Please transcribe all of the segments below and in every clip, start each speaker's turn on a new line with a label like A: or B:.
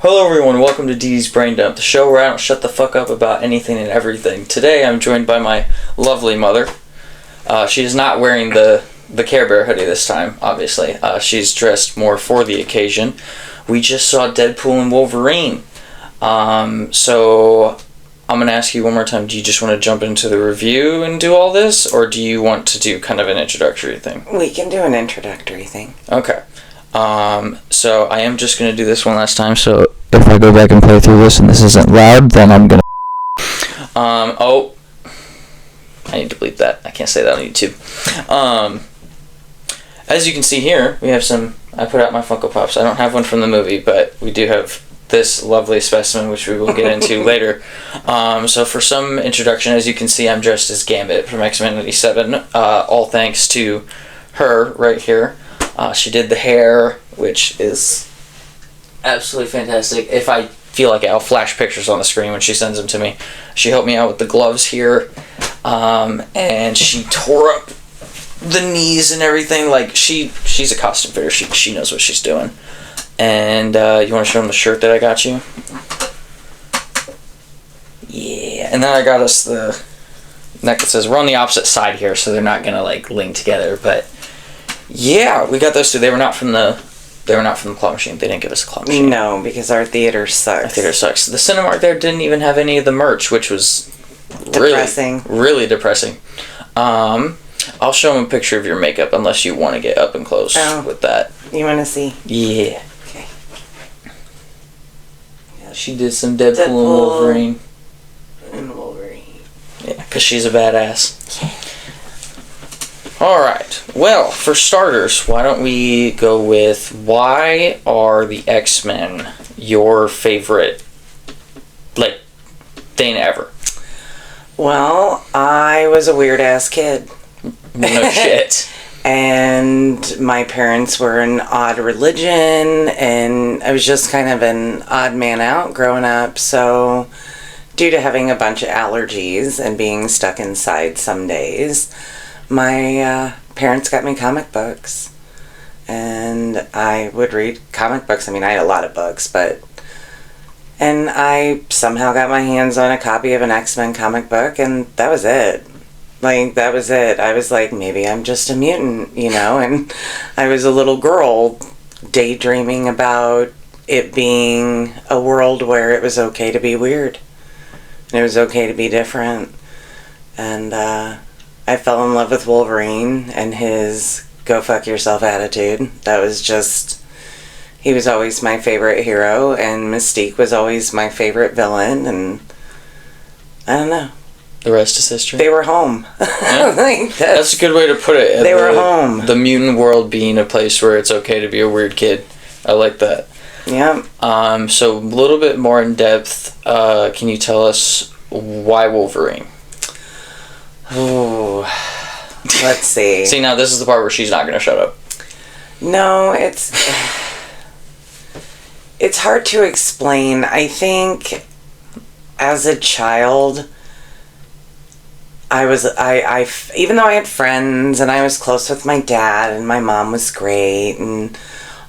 A: Hello everyone, welcome to Dee's Brain Dump, the show where I don't shut the fuck up about anything and everything. Today I'm joined by my lovely mother. She is not wearing the Care Bear hoodie this time, obviously. She's dressed more for the occasion. We just saw Deadpool and Wolverine. So I'm going to ask you one more time, do you just want to jump into the review and do all this, or do you want to do kind of an introductory thing?
B: We can do an introductory thing.
A: Okay. So I am just going to do this one last time, so if I go back and play through this and this isn't loud, then I'm going to... I need to bleep that. I can't say that on YouTube. As you can see here, we have some... I put out my Funko Pops. I don't have one from the movie, but we do have this lovely specimen, which we will get into later. So for some introduction, as you can see, I'm dressed as Gambit from X-Men 97, all thanks to her right here. She did the hair, which is absolutely fantastic. If I feel like it, I'll flash pictures on the screen when she sends them to me. She helped me out with the gloves here, and she tore up the knees and everything. Like, she's a costume fitter. She knows what she's doing. And you want to show them the shirt that I got you? Yeah. And then I got us the necklaces. We're on the opposite side here, so they're not gonna like link together, but yeah, we got those two. They were not from the claw machine. They didn't give us a claw machine.
B: No, because our theater sucks.
A: Our theater sucks. The Cinemark there didn't even have any of the merch, which was
B: depressing.
A: Really depressing. I'll show them a picture of your makeup unless you want to get up and close with that.
B: You want to see?
A: Yeah.
B: Okay.
A: Yeah, she did some Deadpool and Wolverine. Yeah, because she's a badass.
B: Yeah.
A: Alright, well, for starters, why don't we go with, why are the X-Men your favorite, like, thing ever?
B: Well, I was a weird-ass kid.
A: No shit.
B: And my parents were an odd religion, and I was just kind of an odd man out growing up, so due to having a bunch of allergies and being stuck inside some days, my parents got me comic books, and I would read comic books. I mean, I had a lot of books, and I somehow got my hands on a copy of an X-Men comic book, and that was it. Like, that was it. I was like, maybe I'm just a mutant, you know, and I was a little girl daydreaming about it being a world where it was okay to be weird, and it was okay to be different, and I fell in love with Wolverine and his go fuck yourself attitude. That was just, he was always my favorite hero, and Mystique was always my favorite villain, and I don't know.
A: The rest is history.
B: They were home.
A: Yeah.
B: Like
A: that's a good way to put it.
B: They were home.
A: The mutant world being a place where it's okay to be a weird kid. I like that.
B: Yeah.
A: So a little bit more in depth, can you tell us why Wolverine?
B: Oh, let's see.
A: See, now this is the part where she's not going to shut up.
B: No, it's hard to explain. I think as a child, I even though I had friends and I was close with my dad and my mom was great and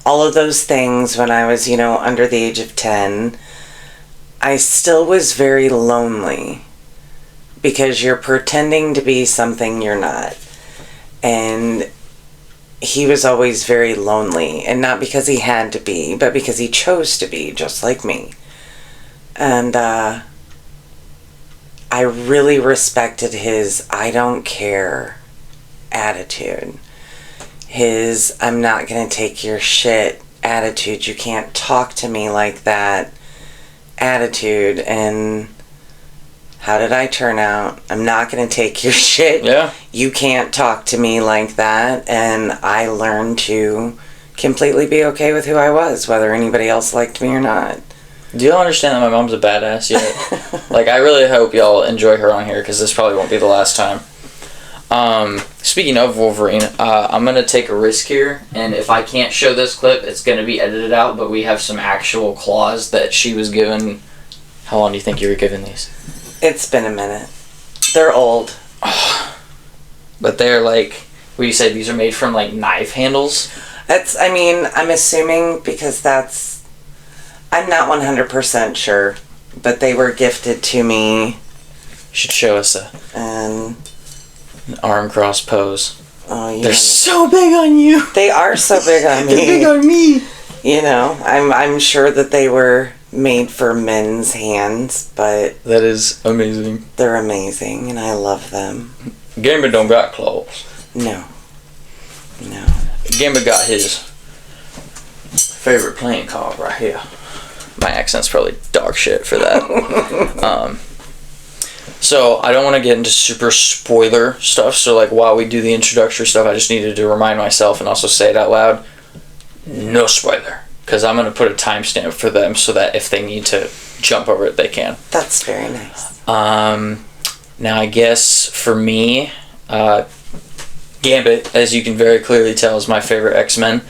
B: all of those things when I was, under the age of 10, I still was very lonely. Because you're pretending to be something you're not. And he was always very lonely. And not because he had to be, but because he chose to be, just like me. And I really respected his I don't care attitude. His I'm not going to take your shit attitude. You can't talk to me like that attitude. And how did I turn out? I'm not going to take your shit.
A: Yeah. You
B: can't talk to me like that. And I learned to completely be okay with who I was, whether anybody else liked me or not.
A: Do y'all understand that my mom's a badass yet? Like, I really hope y'all enjoy her on here, because this probably won't be the last time. Speaking of Wolverine, I'm going to take a risk here, and if I can't show this clip, it's going to be edited out, but we have some actual claws that she was given. How long do you think you were given these?
B: It's been a minute. They're old.
A: But they're like, what do you say, these are made from like knife handles?
B: I'm assuming because that's I'm not 100% sure, but they were gifted to me.
A: You should show us
B: And
A: an arm cross pose.
B: oh, yeah.
A: They're so big on you.
B: They are so big on me.
A: They're big on me.
B: You know, I'm sure that they were made for men's hands, but
A: That is amazing.
B: they're amazing, and I love them.
A: Gambit don't got claws.
B: No.
A: Gambit got his favorite playing card right here. My accent's probably dog shit for that. So I don't want to get into super spoiler stuff. So like while we do the introductory stuff, I just needed to remind myself and also say it out loud. No spoiler, because I'm gonna put a timestamp for them so that if they need to jump over it, they can.
B: That's very nice.
A: Now I guess for me, Gambit, as you can very clearly tell, is my favorite X-Men.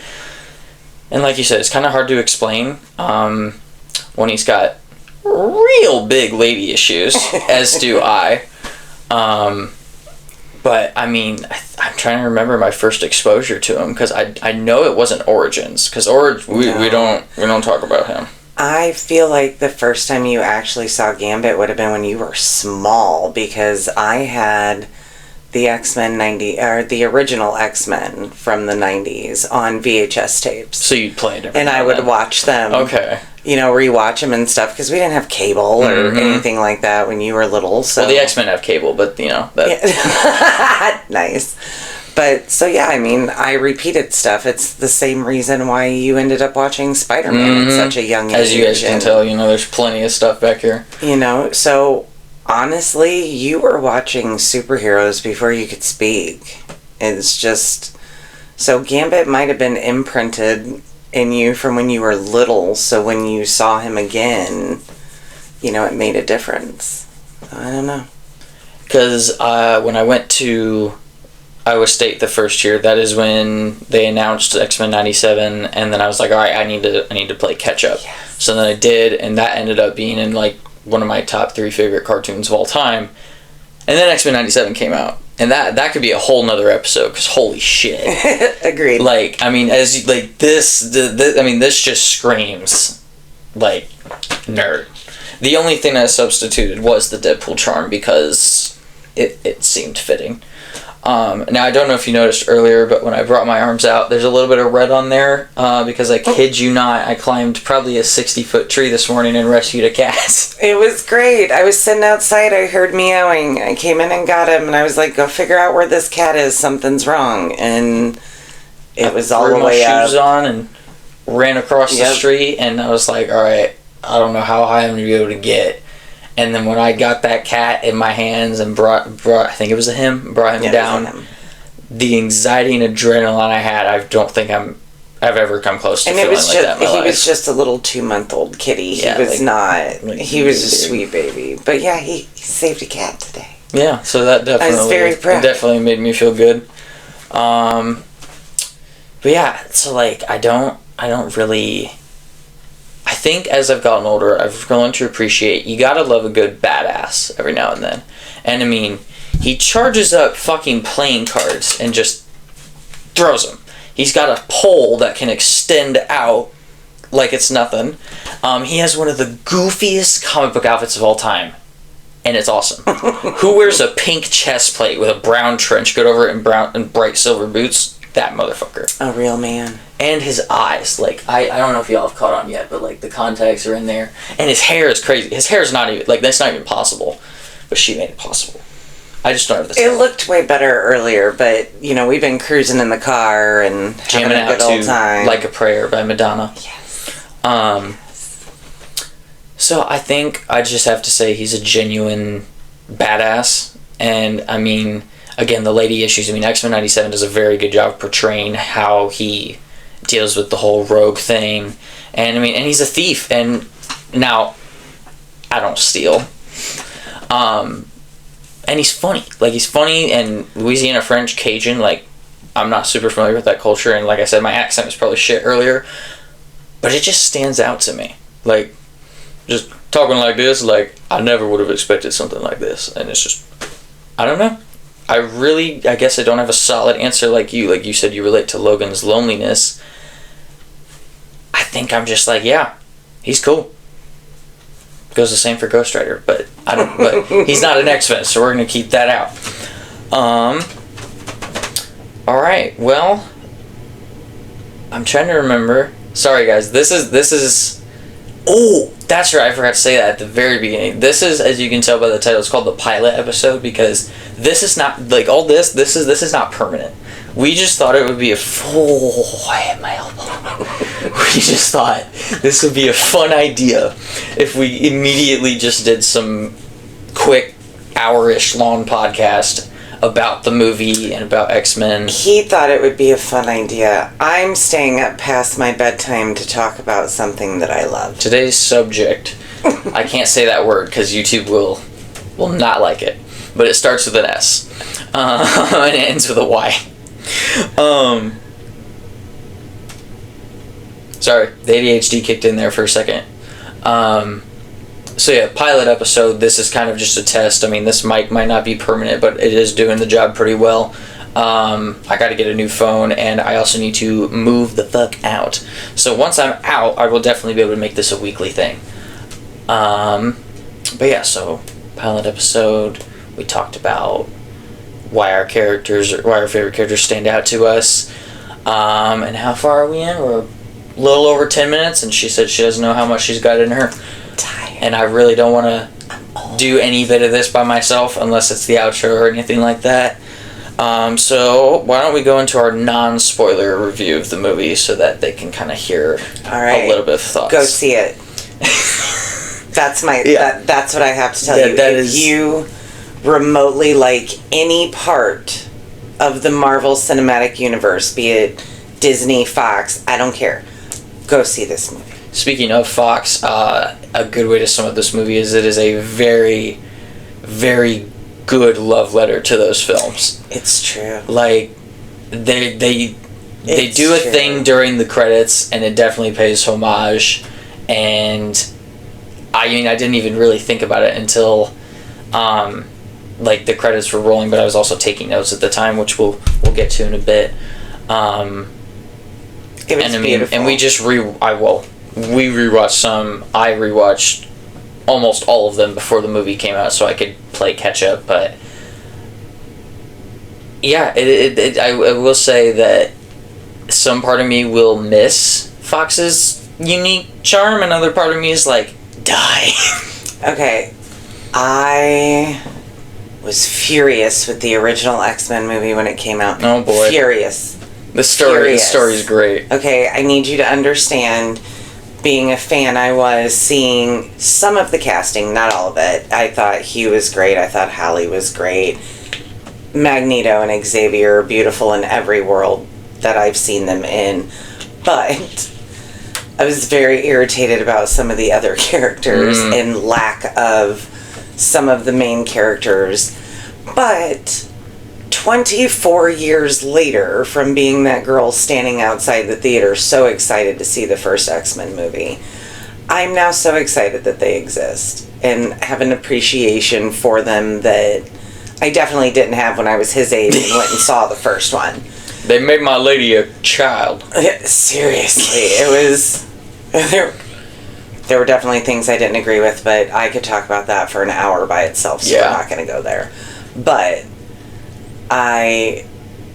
A: And like you said, it's kind of hard to explain when he's got real big lady issues, as do I. But I mean, I'm trying to remember my first exposure to him because I know it wasn't Origins because we don't talk about him.
B: I feel like the first time you actually saw Gambit would have been when you were small, because I had the X-Men the original X-Men from the 90s on VHS tapes.
A: So you'd play it,
B: and I would watch them.
A: Okay.
B: You know, rewatch them and stuff, because we didn't have cable or anything like that when you were little. So
A: well, the X-Men have cable, but you know that.
B: Yeah. Nice. But so yeah, I mean, I repeated stuff. It's the same reason why you ended up watching Spider-Man at such a young age.
A: As you guys can tell, you know, there's plenty of stuff back here.
B: You know, so honestly, you were watching superheroes before you could speak. It's just so Gambit might have been imprinted in you from when you were little, so when you saw him again, you know, it made a difference. I don't know.
A: Because when I went to Iowa State the first year, that is when they announced X-Men 97, and then I was like, all right, I need to play catch up. Yes. So then I did, and that ended up being in like one of my top 3 favorite cartoons of all time. And then X-Men 97 came out. And that could be a whole nother episode, because holy shit.
B: Agreed.
A: Like, I mean, this just screams, like, nerd. The only thing I substituted was the Deadpool charm, because it seemed fitting. Now, I don't know if you noticed earlier, but when I brought my arms out, there's a little bit of red on there, because I kid you not, I climbed probably a 60-foot tree this morning and rescued a cat.
B: It was great. I was sitting outside, I heard meowing. I came in and got him, and I was like, go figure out where this cat is. Something's wrong. And it was all the way up. I threw my shoes on and
A: ran across the street, and I was like, all right, I don't know how high I'm going to be able to get. And then when I got that cat in my hands and brought I think it was him down, the anxiety and adrenaline I had, I don't think I've ever come close to feeling like that in my life.
B: He was just a little 2-month-old kitty. He was he was a sweet baby. But yeah, he saved a cat today.
A: Yeah, so that definitely,
B: I was very proud.
A: Definitely made me feel good. But yeah, so like I don't really. I think as I've gotten older, I've grown to appreciate you gotta love a good badass every now and then. And I mean, he charges up fucking playing cards and just throws them. He's got a pole that can extend out like it's nothing. He has one of the goofiest comic book outfits of all time. And it's awesome. Who wears a pink chest plate with a brown trench coat over it and bright silver boots? That motherfucker.
B: A real man.
A: And his eyes, like, I don't know if y'all have caught on yet, but, like, the contacts are in there. And his hair is crazy. His hair is not even, like, that's not even possible. But she made it possible. I just don't have this.
B: It looked way better earlier, but, you know, we've been cruising in the car and
A: jamming
B: having a good old time.
A: Like a Prayer by Madonna.
B: Yes.
A: So I think I just have to say he's a genuine badass. And, I mean, again, the lady issues. I mean, X-Men 97 does a very good job of portraying how he deals with the whole rogue thing. And, I mean, and he's a thief. And now, I don't steal. And he's funny. Like, he's funny, and Louisiana French, Cajun, like, I'm not super familiar with that culture. And, like I said, my accent was probably shit earlier. But it just stands out to me. Like, just talking like this, like, I never would have expected something like this. And it's just, I don't know. I guess I don't have a solid answer like you. Like you said, you relate to Logan's loneliness. I think I'm just like, yeah, he's cool. Goes the same for Ghost Rider, but he's not an X-Men, so we're gonna keep that out. All right. Well, I'm trying to remember. Sorry, guys. This is. Oh, that's right. I forgot to say that at the very beginning. This is, as you can tell by the title, it's called the pilot episode because this is not like all this. This is not permanent. We just thought it would be a full. I hit my elbow. We just thought this would be a fun idea if we immediately just did some quick hour-ish long podcast about the movie and about X-Men.
B: He thought it would be a fun idea. I'm staying up past my bedtime to talk about something that I love.
A: Today's subject, I can't say that word because YouTube will not like it, but it starts with an S and it ends with a Y. Sorry, the ADHD kicked in there for a second. So yeah, pilot episode. This is kind of just a test. I mean, this mic might not be permanent, but it is doing the job pretty well. I got to get a new phone, and I also need to move the fuck out. So once I'm out, I will definitely be able to make this a weekly thing. But yeah, so pilot episode. We talked about why our favorite characters stand out to us, and how far are we in? We're a little over 10 minutes, and she said she doesn't know how much she's got in her. And I really don't want to do any bit of this by myself unless it's the outro or anything like that. So why don't we go into our non-spoiler review of the movie so that they can kind of hear a little bit of thoughts.
B: Go see it. That's that's what I have to tell you. If you remotely like any part of the Marvel Cinematic Universe, be it Disney, Fox, I don't care. Go see this movie.
A: Speaking of Fox, a good way to sum up this movie is it is a very, very good love letter to those films.
B: It's true.
A: Like, they do a thing during the credits, and it definitely pays homage. And I mean, I didn't even really think about it until like the credits were rolling, but I was also taking notes at the time, which we'll get to in a bit.
B: It was beautiful.
A: And we just we rewatched some. I rewatched almost all of them before the movie came out, so I could play catch up. But yeah, I will say that some part of me will miss Fox's unique charm, and another part of me is like, die.
B: Okay, I was furious with the original X-Men movie when it came out.
A: Oh boy,
B: furious.
A: The story's great.
B: Okay, I need you to understand. Being a fan, I was seeing some of the casting, not all of it. I thought he was great. I thought Halle was great. Magneto and Xavier are beautiful in every world that I've seen them in. But I was very irritated about some of the other characters and lack of some of the main characters. But 24 years later, from being that girl standing outside the theater so excited to see the first X-Men movie, I'm now so excited that they exist and have an appreciation for them that I definitely didn't have when I was his age and went and saw the first one.
A: They made my lady a child.
B: Seriously, it was... There were definitely things I didn't agree with, but I could talk about that for an hour by itself, so we're not going to go there. But I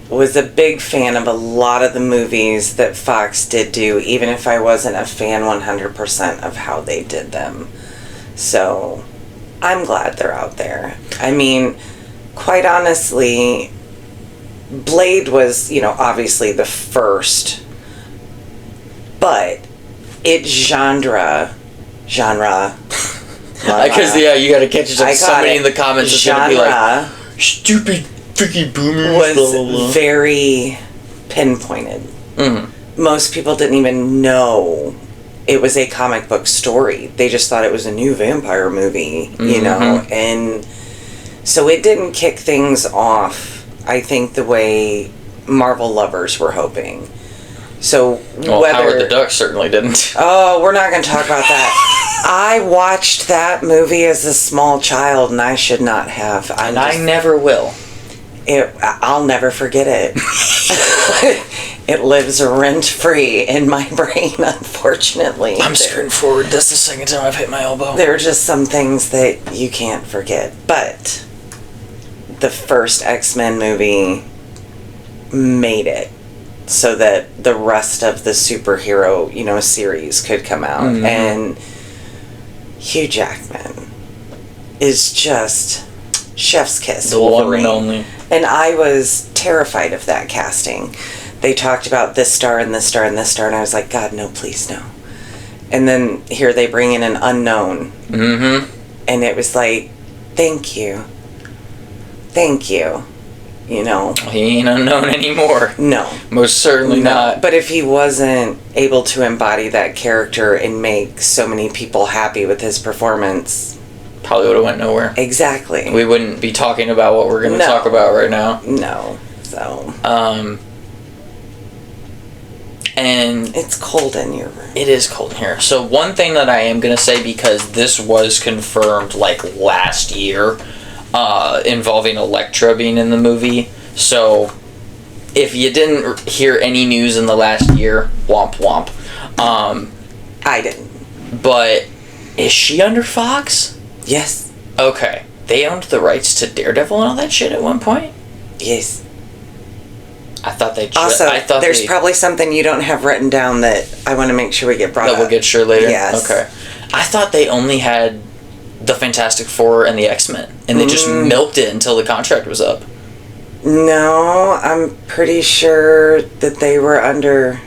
B: was a big fan of a lot of the movies that Fox did do, even if I wasn't a fan 100% of how they did them. So I'm glad they're out there. I mean, quite honestly, Blade was, obviously the first, but it's genre.
A: Because you got to catch yourself. Somebody in the comments is going to be like, stupid freaky boomers.
B: Was very pinpointed. Mm-hmm. Most people didn't even know it was a comic book story. They just thought it was a new vampire movie, and so it didn't kick things off, I think, the way Marvel lovers were hoping. So
A: Howard the Duck certainly didn't.
B: Oh, we're not going to talk about that. I watched that movie as a small child, and I should not have.
A: I never will.
B: I'll never forget it. It lives rent-free in my brain, unfortunately.
A: I'm skirting forward. That's the second time I've hit my elbow.
B: There are just some things that you can't forget. But the first X-Men movie made it so that the rest of the superhero, series could come out. Mm-hmm. And Hugh Jackman is just chef's kiss.
A: The Wolverine. One and only.
B: And I was terrified of that casting. They talked about this star and this star and this star, and I was like, God, no, please, no. And then here they bring in an unknown.
A: Mm-hmm.
B: And it was like, thank you. Thank you. He
A: ain't unknown anymore.
B: No.
A: Most certainly not.
B: But if he wasn't able to embody that character and make so many people happy with his performance...
A: Probably would have went nowhere.
B: Exactly.
A: We wouldn't be talking about what we're going to talk about right now.
B: No. So...
A: And
B: it's cold in your room.
A: It is cold in here. So one thing that I am going to say, because this was confirmed last year, involving Elektra being in the movie. So if you didn't hear any news in the last year, womp womp.
B: I didn't.
A: But is she under Fox?
B: Yes.
A: Okay. They owned the rights to Daredevil and all that shit at one point?
B: Yes.
A: I thought they...
B: there's probably something you don't have written down that I want to make sure we get brought up.
A: That we'll get sure later?
B: Yes.
A: Okay. I thought they only had the Fantastic Four and the X-Men, and they just milked it until the contract was up.
B: No, I'm pretty sure that they were under...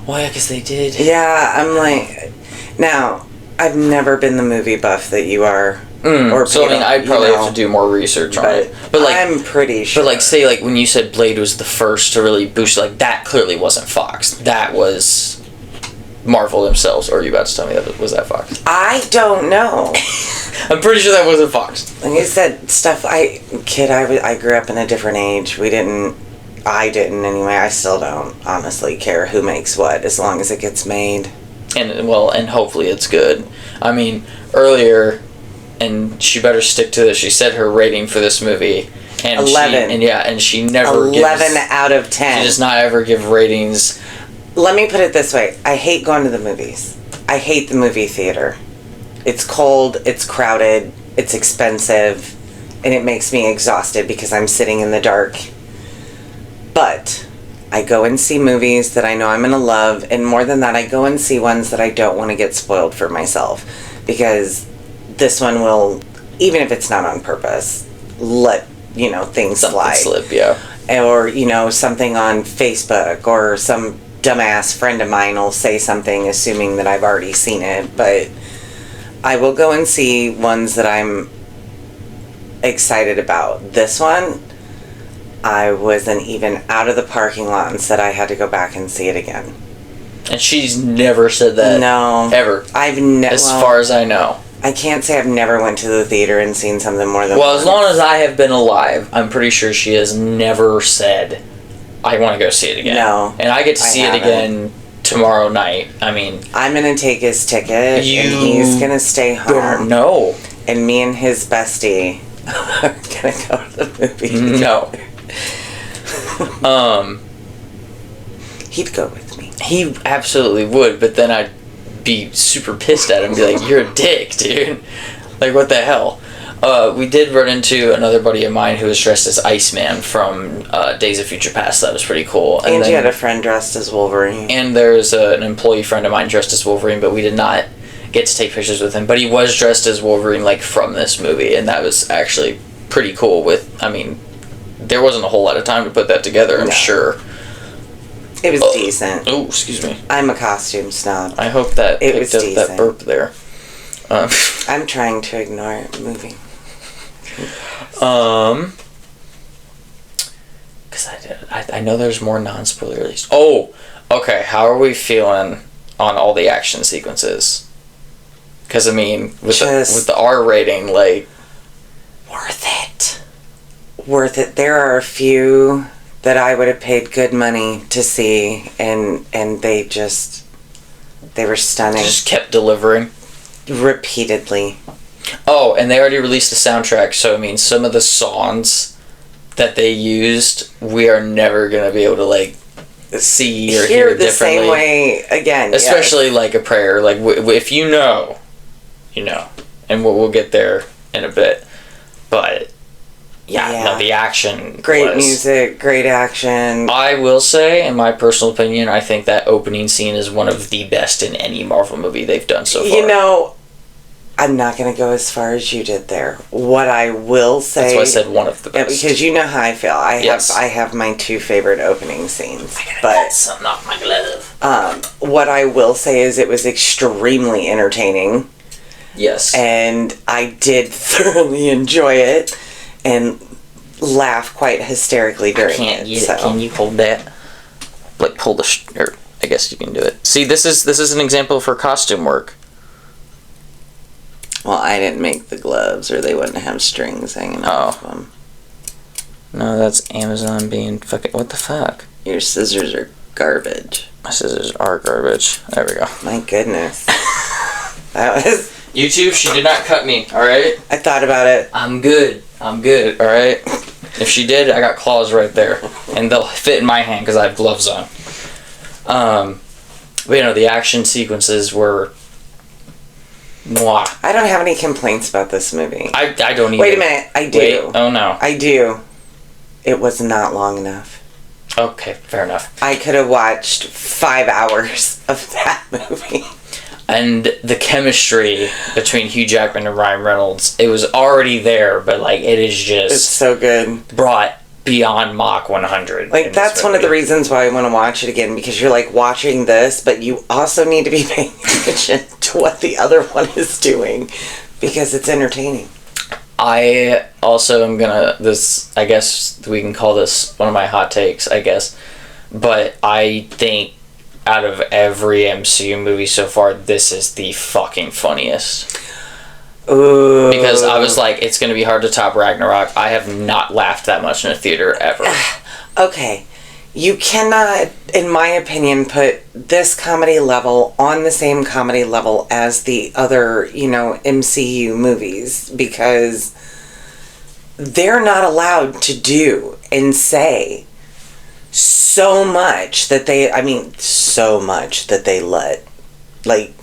A: Well, yeah, because they did.
B: Yeah, I'm like... Now, I've never been the movie buff that you are...
A: So, I'd probably have to do more research on it.
B: But I'm pretty sure.
A: But, say, when you said Blade was the first to really boost, that clearly wasn't Fox. That was Marvel themselves. Or are you about to tell me that was that Fox?
B: I don't know.
A: I'm pretty sure that wasn't Fox.
B: Like I said, stuff, I grew up in a different age. I didn't anyway. I still don't honestly care who makes what, as long as it gets made.
A: And hopefully it's good. Earlier... And she better stick to this. She said her rating for this movie. And
B: 11.
A: And she never
B: 11 out of 10.
A: She does not ever give ratings.
B: Let me put it this way. I hate going to the movies. I hate the movie theater. It's cold, it's crowded, it's expensive, and it makes me exhausted because I'm sitting in the dark. But I go and see movies that I know I'm going to love, and more than that, I go and see ones that I don't want to get spoiled for myself. Because... this one will, even if it's not on purpose, let, things slide.
A: Slip, yeah.
B: Or, something on Facebook, or some dumbass friend of mine will say something assuming that I've already seen it. But I will go and see ones that I'm excited about. This one, I wasn't even out of the parking lot and said I had to go back and see it again.
A: And she's never said that.
B: No.
A: Ever.
B: I've never.
A: As far as I know.
B: I can't say I've never went to the theater and seen something more than once.
A: As long as I have been alive, I'm pretty sure she has never said, I want to go see it again.
B: No.
A: And I get to see it again tomorrow night.
B: I'm going to take his ticket, and he's going to stay home.
A: No.
B: And me and his bestie are going to go to the movie.
A: No.
B: He'd go with me.
A: He absolutely would, but then I'd be super pissed at him and be like, you're a dick, dude. What the hell? We did run into another buddy of mine who was dressed as Iceman from Days of Future Past. That was pretty cool.
B: And you had a friend dressed as Wolverine.
A: And there's an employee friend of mine dressed as Wolverine, but we did not get to take pictures with him. But he was dressed as Wolverine, from this movie, and that was actually pretty cool. There wasn't a whole lot of time to put that together, I'm sure.
B: It was decent.
A: Oh, excuse me.
B: I'm a costume snob.
A: I hope that
B: it was
A: picked up that burp there.
B: I'm trying to ignore it moving.
A: Because I know there's more non-spoiler released. Oh, okay. How are we feeling on all the action sequences? Because with the R rating,
B: worth it. Worth it. There are a few that I would have paid good money to see, and they were stunning.
A: Just kept delivering.
B: Repeatedly.
A: Oh, and they already released the soundtrack, so some of the songs that they used, we are never gonna be able to like see or hear
B: the
A: differently.
B: Same way again,
A: especially like a prayer. Like if you know, you know, and we'll get there in a bit. But no, the action,
B: great music, great action.
A: I will say, in my personal opinion, I think that opening scene is one of the best in any Marvel movie they've done so far.
B: You know, I'm not going to go as far as you did there. What I will say...
A: That's why I said one of the best.
B: Because you know how I feel. I have my two favorite opening scenes.
A: But something off my glove.
B: What I will say is it was extremely entertaining.
A: Yes.
B: And I did thoroughly enjoy it and laugh quite hysterically during it.
A: Can you hold that? Like pull the... or I guess you can do it. See, this is an example for costume work.
B: Well, I didn't make the gloves, or they wouldn't have strings hanging off them.
A: No, that's Amazon being fucking... What the fuck?
B: Your scissors are garbage.
A: My scissors are garbage. There we go.
B: My goodness. That was...
A: YouTube, she did not cut me, alright?
B: I thought about it.
A: I'm good, alright? If she did, I got claws right there. And they'll fit in my hand because I have gloves on. But, you know, the action sequences were... Mwah.
B: I don't have any complaints about this movie.
A: I don't even...
B: Wait a minute, I do.
A: Wait, oh no.
B: I do. It was not long enough.
A: Okay, fair enough.
B: I could have watched 5 hours of that movie.
A: And the chemistry between Hugh Jackman and Ryan Reynolds, it was already there, but like it is just...
B: It's so good.
A: Brought beyond Mach 100.
B: Like, that's one of the reasons why I want to watch it again, because you're like watching this, but you also need to be paying attention to what the other one is doing, because it's entertaining.
A: I also am gonna, I guess we can call this one of my hot takes, I guess, but I think out of every MCU movie so far, this is the fucking funniest.
B: Ooh.
A: Because I was like, it's going to be hard to top Ragnarok. I have not laughed that much in a theater ever.
B: Okay. You cannot, in my opinion, put this comedy level on the same comedy level as the other, MCU movies, because they're not allowed to do and say so much that they let, like,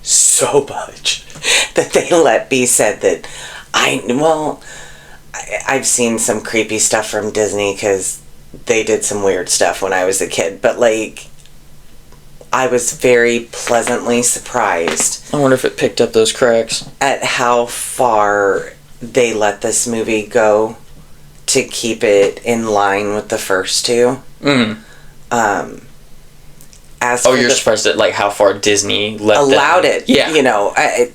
B: so much that they let be said that I've seen some creepy stuff from Disney because they did some weird stuff when I was a kid, but like I was very pleasantly surprised.
A: I wonder if it picked up those cracks.
B: At how far they let this movie go to keep it in line with the first two.
A: You're surprised at like how far Disney
B: allowed it.
A: Yeah,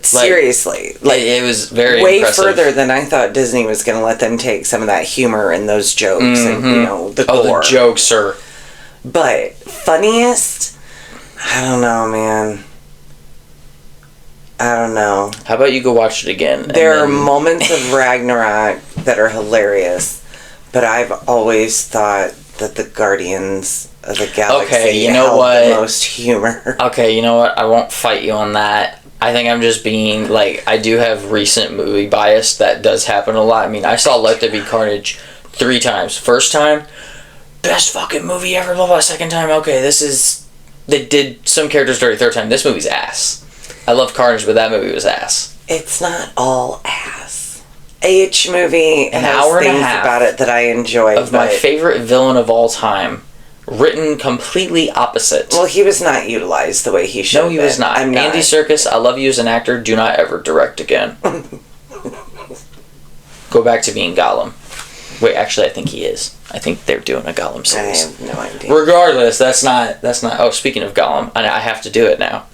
B: seriously,
A: it was very
B: way
A: impressive.
B: further than I thought Disney was going to let them take some of that humor and those jokes and the gore.
A: The jokes are.
B: But funniest, I don't know, man. I don't know.
A: How about you go watch it again?
B: There are moments of Ragnarok that are hilarious, but I've always thought that the Guardians of the Galaxy held the most humor.
A: Okay, you know what? I won't fight you on that. I think I'm just being, like, I do have recent movie bias. That does happen a lot. I mean, I saw Let There Be Carnage 3 times. First time, best fucking movie ever, blah, blah. Second time, okay, they did some characters dirty. Third time, this movie's ass. I love Carnage, but that movie was ass.
B: It's not all ass. Each movie
A: An
B: has
A: hour and
B: things
A: a half
B: about it that I enjoy.
A: Of my favorite villain of all time. Written completely opposite.
B: Well, he was not utilized the way he should have been.
A: No, he was not. Andy Serkis, I love you as an actor. Do not ever direct again. Go back to being Gollum. Wait, actually, I think he is. I think they're doing a Gollum series.
B: I have no idea.
A: Regardless, that's not... Oh, speaking of Gollum, I have to do it now.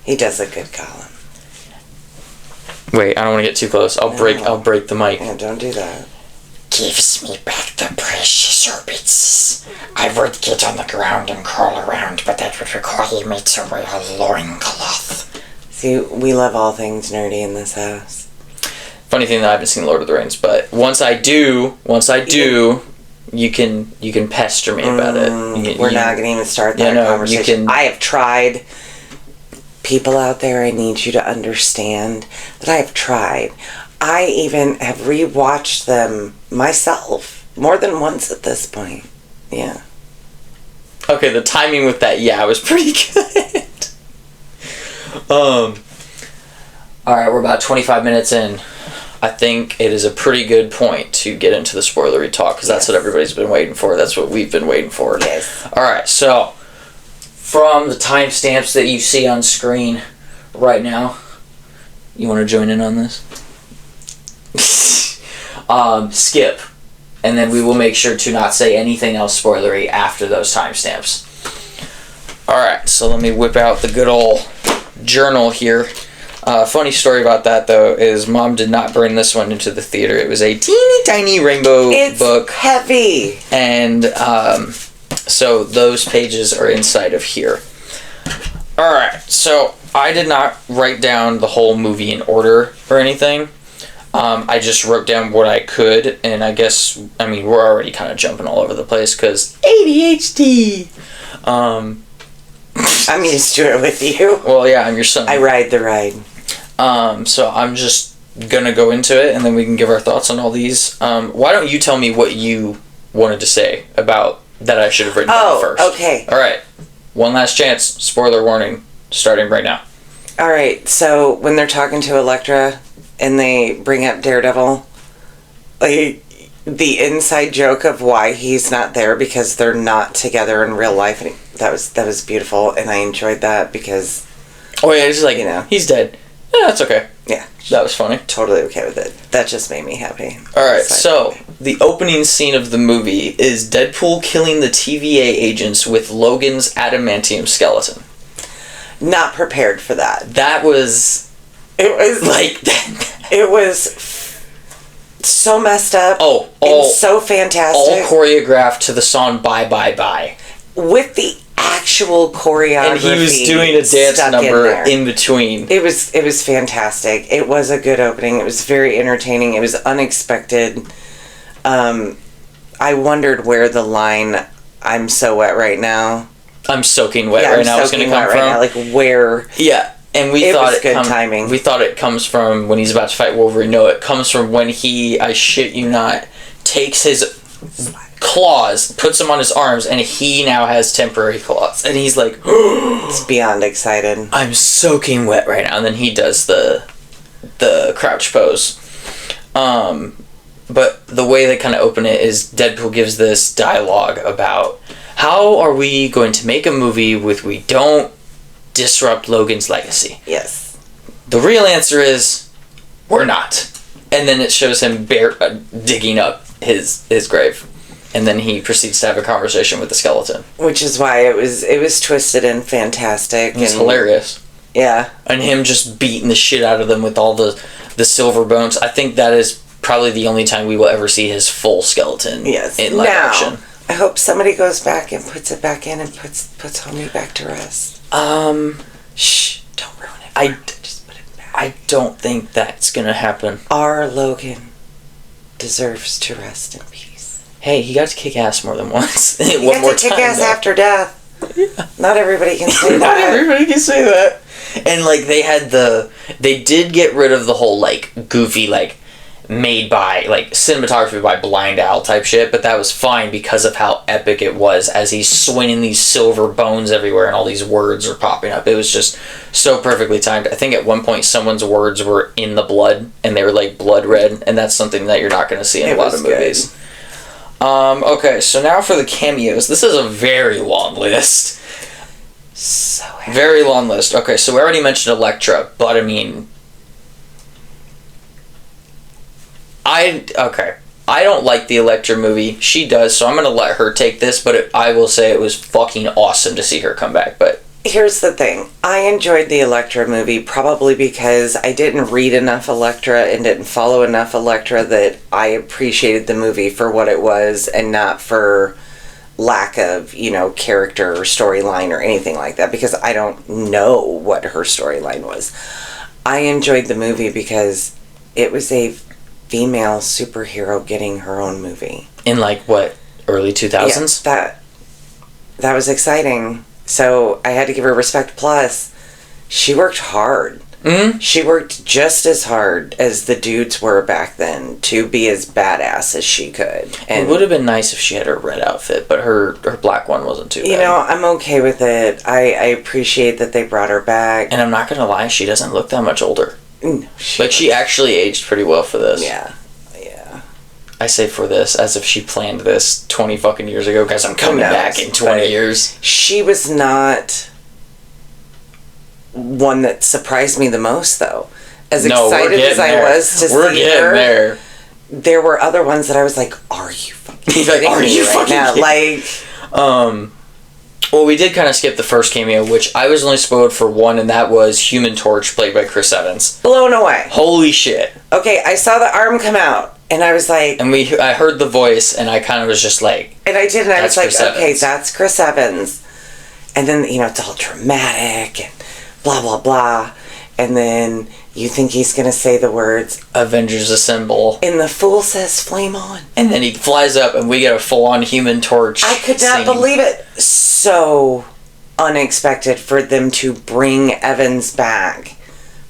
B: He does a good Gollum.
A: Wait, I don't want to get too close. I'll break the mic.
B: Yeah, don't do that.
A: Gives me back the precious orbits. I would get on the ground and crawl around, but that would require me to wear a loincloth.
B: See, we love all things nerdy in this house.
A: Funny thing that I haven't seen Lord of the Rings, but once I do, you can pester me about it.
B: We're not going to even start that conversation. I have tried. People out there, I need you to understand that I have tried. I even have rewatched them myself more than once at this point. Yeah.
A: Okay, the timing with that, was pretty good. Alright, we're about 25 minutes in. I think it is a pretty good point to get into the spoilery talk, because that's what everybody's been waiting for. That's what we've been waiting for.
B: Yes.
A: Alright, so, from the timestamps that you see on screen right now, you want to join in on this? Skip. And then we will make sure to not say anything else spoilery after those timestamps. Alright, so let me whip out the good old journal here. Funny story about that, though, is Mom did not bring this one into the theater. It was a teeny tiny rainbow book. It's
B: heavy.
A: And so those pages are inside of here. Alright, so I did not write down the whole movie in order or anything. I just wrote down what I could, and I guess, we're already kind of jumping all over the place, because ADHD!
B: I'm used to it with you.
A: Well, yeah, I'm your son.
B: I ride the ride.
A: So I'm just gonna go into it, and then we can give our thoughts on all these. Why don't you tell me what you wanted to say about that I should have written down first?
B: Okay.
A: Alright, one last chance. Spoiler warning, starting right now.
B: Alright, so when they're talking to Elektra, and they bring up Daredevil, like, the inside joke of why he's not there, because they're not together in real life, and that was beautiful, and I enjoyed that, because
A: it's like, he's dead. Yeah, that's okay.
B: Yeah.
A: That was funny.
B: Totally okay with it. That just made me happy.
A: Alright, so the opening scene of the movie is Deadpool killing the TVA agents with Logan's adamantium skeleton.
B: Not prepared for that.
A: That was... It was like...
B: It was so messed up.
A: And
B: so fantastic.
A: All choreographed to the song Bye Bye Bye.
B: With the actual choreography.
A: And he was doing a dance number in between.
B: It was fantastic. It was a good opening. It was very entertaining. It was unexpected. I wondered where the line "I'm so wet right now."
A: I'm soaking wet right now was going to come from.
B: Now, like where?
A: Yeah. And we thought
B: it was good timing.
A: We thought it comes from when he's about to fight Wolverine. No, it comes from when he, I shit you not, takes his claws, puts them on his arms, and he now has temporary claws. And he's like,
B: it's beyond excited.
A: I'm soaking wet right now. And then he does the crouch pose. But the way they kind of open it is Deadpool gives this dialogue about how are we going to make a movie with we don't disrupt Logan's legacy.
B: Yes.
A: The real answer is we're not. And then it shows him digging up his grave. And then he proceeds to have a conversation with the skeleton.
B: Which is why it was twisted and fantastic.
A: It's hilarious.
B: Yeah.
A: And him just beating the shit out of them with all the silver bones. I think that is probably the only time we will ever see his full skeleton in live action.
B: I hope somebody goes back and puts it back in and puts Homie back to rest.
A: Shh, don't ruin it. Just put it back. I don't think that's gonna happen.
B: Our Logan deserves to rest in peace.
A: Hey, he got to kick ass more than once.
B: He got to kick ass after death. Yeah. Not everybody can say that.
A: Not everybody can say that. And like they did get rid of the whole like goofy like made by like cinematography by Blind Owl type shit, but that was fine because of how epic it was as he's swinging these silver bones everywhere and all these words are popping up. It was just so perfectly timed. I think at one point someone's words were in the blood and they were like blood red, and that's something that you're not going to see in a lot of movies. Okay, so now for the cameos. This is a very long list.
B: So happy.
A: Very long list. Okay, so we already mentioned Elektra, but I mean, I don't like the Elektra movie. She does, so I'm going to let her take this, but I will say it was fucking awesome to see her come back. But
B: here's the thing. I enjoyed the Elektra movie probably because I didn't read enough Elektra and didn't follow enough Elektra that I appreciated the movie for what it was and not for lack of, character or storyline or anything like that, because I don't know what her storyline was. I enjoyed the movie because it was a female superhero getting her own movie.
A: In like what, early 2000s?
B: Yeah, that was exciting. So I had to give her respect. Plus, she worked hard.
A: Mm-hmm.
B: She worked just as hard as the dudes were back then to be as badass as she could. And
A: it would have been nice if she had her red outfit, but her black one wasn't too bad.
B: You know, I'm okay with it. I appreciate that they brought her back.
A: And I'm not going to lie, she doesn't look that much older.
B: No,
A: she actually aged pretty well for this.
B: Yeah.
A: I say for this, as if she planned this 20 fucking years ago, because I'm coming back in 20 years.
B: She was not one that surprised me the most, though. As excited as I was to see her, there were other ones that I was like, "Are you fucking kidding me right now?" Like,
A: well, we did kind of skip the first cameo, which I was only spoiled for one, and that was Human Torch, played by Chris Evans.
B: Blown away.
A: Holy shit.
B: Okay, I saw the arm come out, and I was like...
A: And I heard the voice, and I kind of was just like...
B: And I did, and I was like, okay,
A: Evans.
B: that's Chris Evans. And then, you know, it's all dramatic, and blah, blah, blah. And then you think he's going to say the words...
A: Avengers Assemble.
B: And the fool says, flame on.
A: And then he flies up, and we get a full-on Human Torch
B: I could not believe it. So unexpected for them to bring Evans back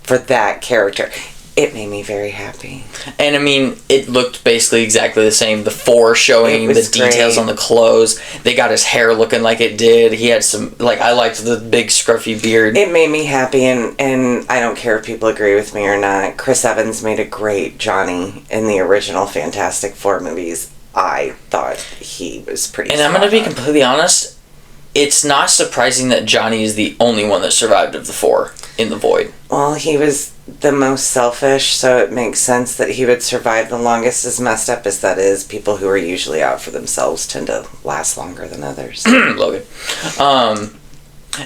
B: for that character. It made me very happy.
A: And I mean, it looked basically exactly the same. The four showing the details on the clothes. They got his hair looking like it did. He had some, like, I liked the big scruffy beard.
B: It made me happy, and I don't care if people agree with me or not. Chris Evans made a great Johnny in the original Fantastic Four movies. I thought he was pretty
A: And I'm going to be completely honest, it's not surprising that Johnny is the only one that survived of the four in the void.
B: Well, he was the most selfish, so it makes sense that he would survive the longest. As messed up as that is, people who are usually out for themselves tend to last longer than others.
A: Logan.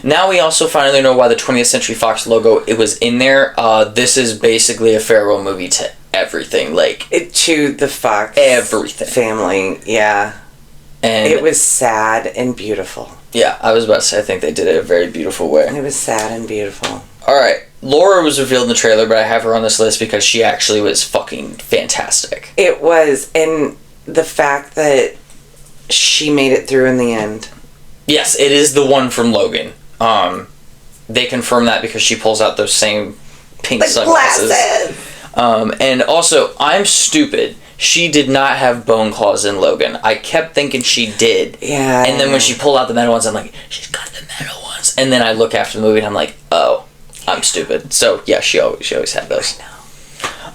A: Now we also finally know why the 20th Century Fox logo, it was in there. This is basically a farewell movie to everything.
B: To the Fox family, yeah. And it was sad and beautiful.
A: Yeah, I was about to say, I think they did it a very beautiful way.
B: It was sad and beautiful.
A: Alright, Laura was revealed in the trailer, but I have her on this list because she actually was fucking fantastic.
B: It was, and the fact that she made it through in the end.
A: Yes, it is the one from Logan. They confirm that because she pulls out those same pink sunglasses. And also, I'm stupid. She did not have bone claws in Logan. I kept thinking she did.
B: Yeah.
A: And then when she pulled out the metal ones, I'm like, she's got the metal ones. And then I look after the movie and I'm like, oh, I'm stupid. So yeah, she always had those.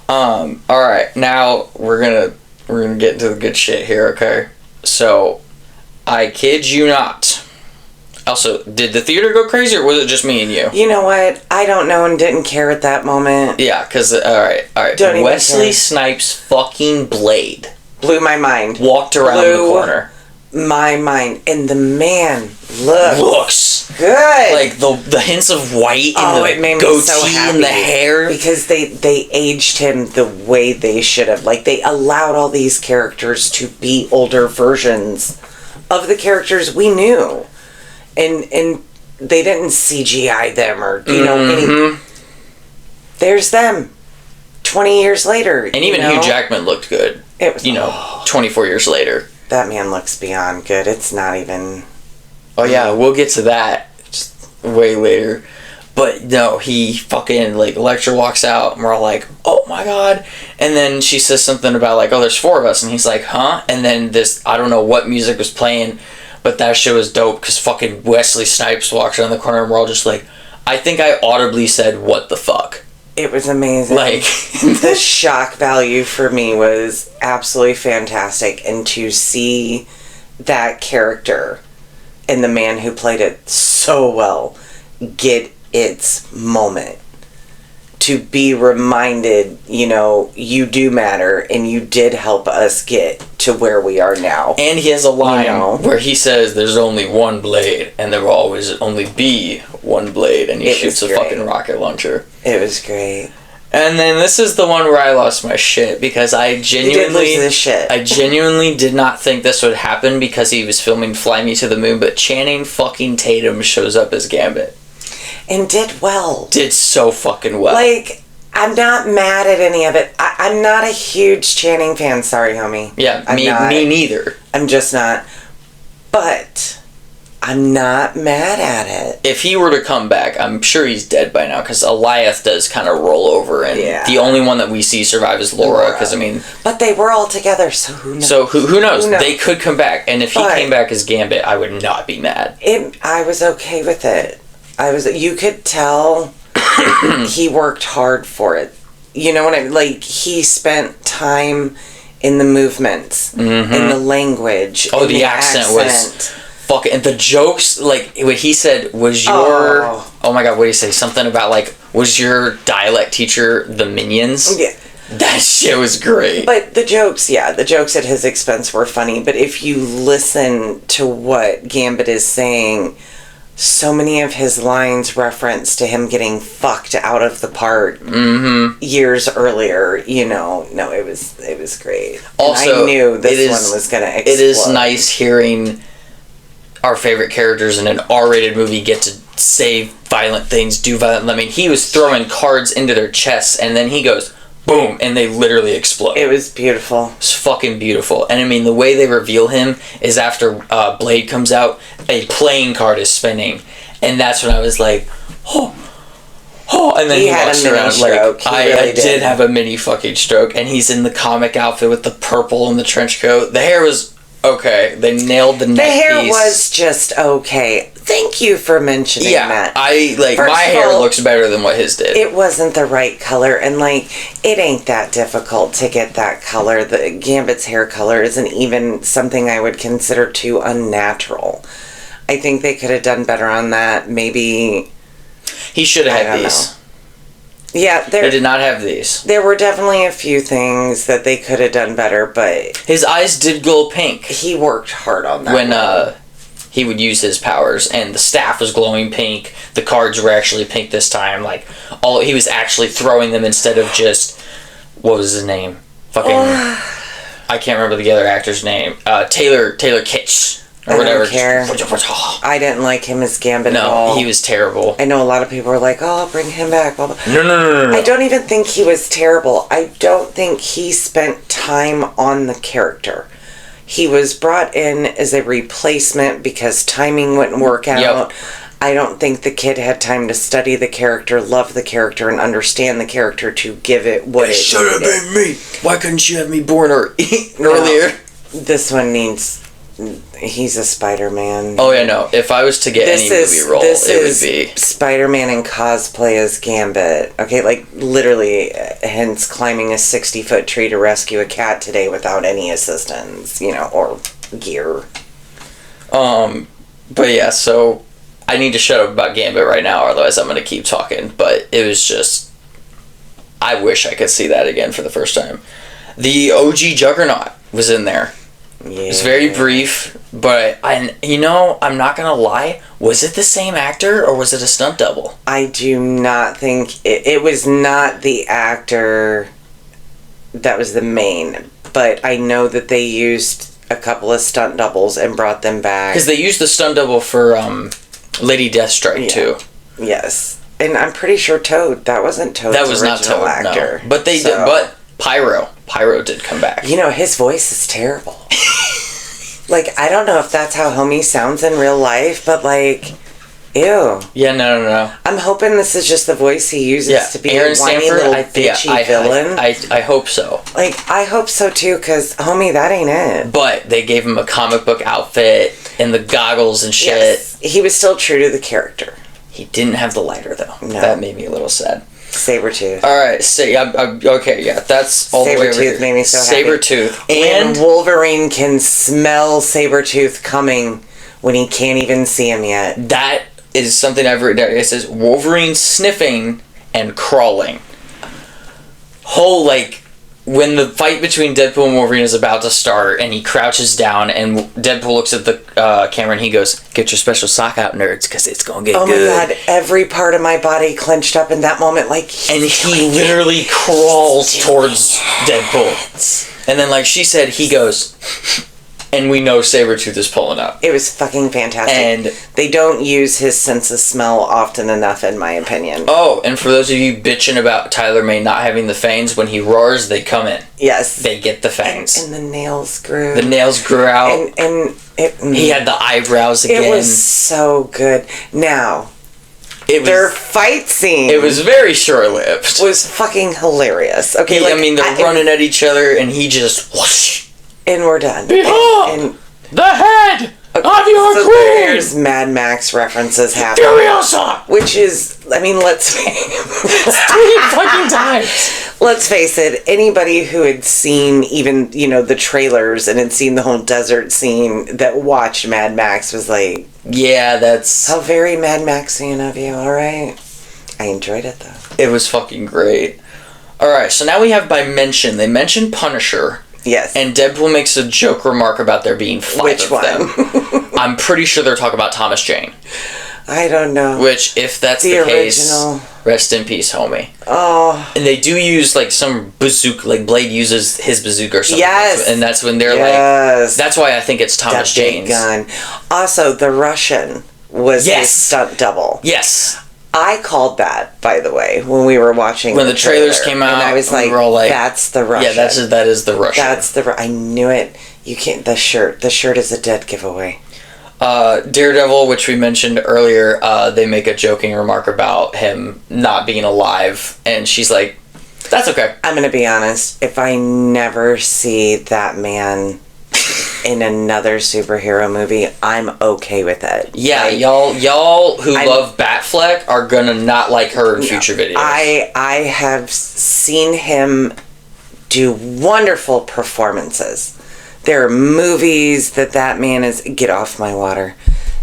B: I know.
A: All right, now we're gonna get into the good shit here. Okay. So, I kid you not. Also, did the theater go crazy, or was it just me and you?
B: You know what? I don't know and didn't care at that moment.
A: Yeah, because, alright. Wesley Snipes' fucking blade
B: blew my mind.
A: Walked around the corner.
B: My mind. And the man looks good.
A: Like, the hints of white and
B: it made
A: the
B: me so
A: goatee
B: happy.
A: and the hair.
B: Because they aged him the way they should have. Like, they allowed all these characters to be older versions of the characters we knew. And they didn't CGI them or, you know, any... There's them. 20 years later.
A: And even Hugh Jackman looked good.
B: It was...
A: 24 years later.
B: That man looks beyond good. It's not even...
A: Oh, yeah, we'll get to that just way later. But, no, he fucking, like, Electra walks out, and we're all like, oh, my God. And then she says something about, like, oh, there's 4 of us. And he's like, huh? And then this, I don't know what music was playing, but that shit was dope because fucking Wesley Snipes walks around the corner and we're all just like, I think I audibly said, what the fuck?
B: It was amazing.
A: Like,
B: the shock value for me was absolutely fantastic. And to see that character and the man who played it so well get its moment. To be reminded, you know, you do matter and you did help us get to where we are now.
A: And he has a line where he says there's only one blade and there will always only be one blade, and he shoots a fucking rocket launcher.
B: It was great.
A: And then this is the one where I lost my shit because I genuinely did not think this would happen because he was filming Fly Me to the Moon, but Channing fucking Tatum shows up as Gambit.
B: And did well.
A: Did so fucking well.
B: Like, I'm not mad at any of it. I'm not a huge Channing fan. Sorry, homie.
A: Yeah, me neither.
B: I'm just not. But I'm not mad at it.
A: If he were to come back, I'm sure he's dead by now, because Eliath does kind of roll over, and the only one that we see survive is Laura, because, I mean...
B: But they were all together, so who knows?
A: So who knows? They could come back, and if he came back as Gambit, I would not be mad.
B: I was okay with it. You could tell he worked hard for it. You know what I mean? Like, he spent time in the movements, in the language.
A: Oh, the accent was... Fuck it. And the jokes, like, what he said was your... Oh my god, what did he say? Something about, like, was your dialect teacher the Minions?
B: Yeah.
A: That shit was great.
B: But the jokes at his expense were funny. But if you listen to what Gambit is saying, so many of his lines reference to him getting fucked out of the part years earlier. You know, no, it was great. And I knew this one was going to explode.
A: It is nice hearing our favorite characters in an R-rated movie get to say violent things, do violent... I mean, he was throwing cards into their chests, and then he goes, boom, and they literally explode.
B: It was beautiful.
A: It's fucking beautiful. And I mean, the way they reveal him is after Blade comes out, a playing card is spinning, and that's when I was like, oh, and then he walks around like, I did have a mini fucking stroke, and he's in the comic outfit with the purple and the trench coat. The hair was... Okay, they nailed the neck piece.
B: The hair was just okay. Thank you for mentioning that.
A: My hair looks better than what his did.
B: It wasn't the right color, and it ain't that difficult to get that color. The Gambit's hair color isn't even something I would consider too unnatural. I think they could have done better on that. Maybe
A: he should have had these.
B: Yeah,
A: they did not have these.
B: There were definitely a few things that they could have done better, but...
A: His eyes did glow pink.
B: He worked hard on that.
A: When he would use his powers, and the staff was glowing pink, the cards were actually pink this time, he was actually throwing them instead of just... What was his name? Fucking... I can't remember the other actor's name. Taylor Kitsch. Or whatever.
B: I don't care. I didn't like him as Gambit at all.
A: No, he was terrible.
B: I know a lot of people were like, oh, bring him back. Blah, blah.
A: No.
B: I don't even think he was terrible. I don't think he spent time on the character. He was brought in as a replacement because timing wouldn't work out. Yep. I don't think the kid had time to study the character, love the character, and understand the character to give it what it should have been
A: me. Why couldn't you have me born earlier?
B: This one needs... He's a Spider-Man.
A: Oh, yeah, no. If I was to get any movie role, it would be...
B: Spider-Man in cosplay as Gambit. Okay, literally, hence climbing a 60-foot tree to rescue a cat today without any assistance, or gear.
A: But yeah, so I need to shut up about Gambit right now, otherwise I'm going to keep talking. But it was just... I wish I could see that again for the first time. The OG Juggernaut was in there. Yeah. It was very brief, but I'm not gonna lie. Was it the same actor or was it a stunt double?
B: I do not think it was not the actor that was the main, but I know that they used a couple of stunt doubles and brought them back.
A: Because they used the stunt double for Lady Deathstrike too.
B: Yes, and I'm pretty sure Toad. That wasn't Toad's
A: that was
B: original
A: not Toad,
B: actor.
A: No. But they did. But Pyro did come back.
B: His voice is terrible. I don't know if that's how Homie sounds in real life, but ew.
A: Yeah, no.
B: I'm hoping this is just the voice he uses to be
A: Aaron
B: a whiny
A: Stanford,
B: little bitchy villain.
A: I hope so.
B: I hope so too, because, homie, that ain't it.
A: But they gave him a comic book outfit and the goggles and shit.
B: Yes, he was still true to the character.
A: He didn't have the lighter, though. No. That made me a little sad.
B: Sabretooth.
A: Alright, that's all the way over here.
B: Sabretooth made me so happy.
A: Sabretooth.
B: And Wolverine can smell Sabretooth coming when he can't even see him yet.
A: That is something I've written down. It says Wolverine sniffing and crawling. When the fight between Deadpool and Wolverine is about to start and he crouches down and Deadpool looks at the camera and he goes, "Get your special sock out, nerds, because it's going to get good."
B: Oh my god, every part of my body clenched up in that moment
A: and he literally crawls towards Deadpool. And then she said, he goes, and we know Sabretooth is pulling up.
B: It was fucking fantastic.
A: And
B: they don't use his sense of smell often enough, in my opinion.
A: Oh, and for those of you bitching about Tyler May not having the fangs, when he roars, they come in.
B: Yes.
A: They get the fangs.
B: And the nails grew.
A: The nails grew out.
B: And
A: he had the eyebrows again.
B: It was so good. Now, their fight scene.
A: It was very short-lived.
B: Was fucking hilarious. Okay,
A: they're running at each other, and he just whoosh.
B: And we're done.
A: Behold the head of your queen.
B: There's Mad Max references happening.
A: Furiosa!
B: Which is, let's
A: it's 3 fucking times.
B: Let's face it, anybody who had seen even, the trailers and had seen the whole desert scene that watched Mad Max was like,
A: yeah, that's...
B: How very Mad Maxian of you, alright? I enjoyed it, though.
A: It was fucking great. Alright, so now we have by mention. They mentioned Punisher.
B: Yes.
A: And Deadpool makes a joke remark about there being 5 of them. I'm pretty sure they're talking about Thomas Jane.
B: I don't know.
A: Which, if that's the case, rest in peace, homie.
B: Oh.
A: And they do use, some bazooka, Blade uses his bazooka or something.
B: Yes.
A: And that's when they're that's why I think it's Thomas Jane's.
B: Gun. Also, the Russian was his stunt double.
A: Yes.
B: I called that, by the way, when we were watching
A: when the trailers came out,
B: and I was like,
A: we were all like,
B: "That's the Russian."
A: Yeah, that is the Russian.
B: I knew it. You can't. The shirt is a dead giveaway.
A: Daredevil, which we mentioned earlier, they make a joking remark about him not being alive, and she's like, "That's okay."
B: I'm gonna be honest. If I never see that man in another superhero movie, I'm okay with it.
A: Yeah, y'all who love Batfleck are gonna not like her in future videos.
B: I have seen him do wonderful performances. There are movies that man is... Get off my water.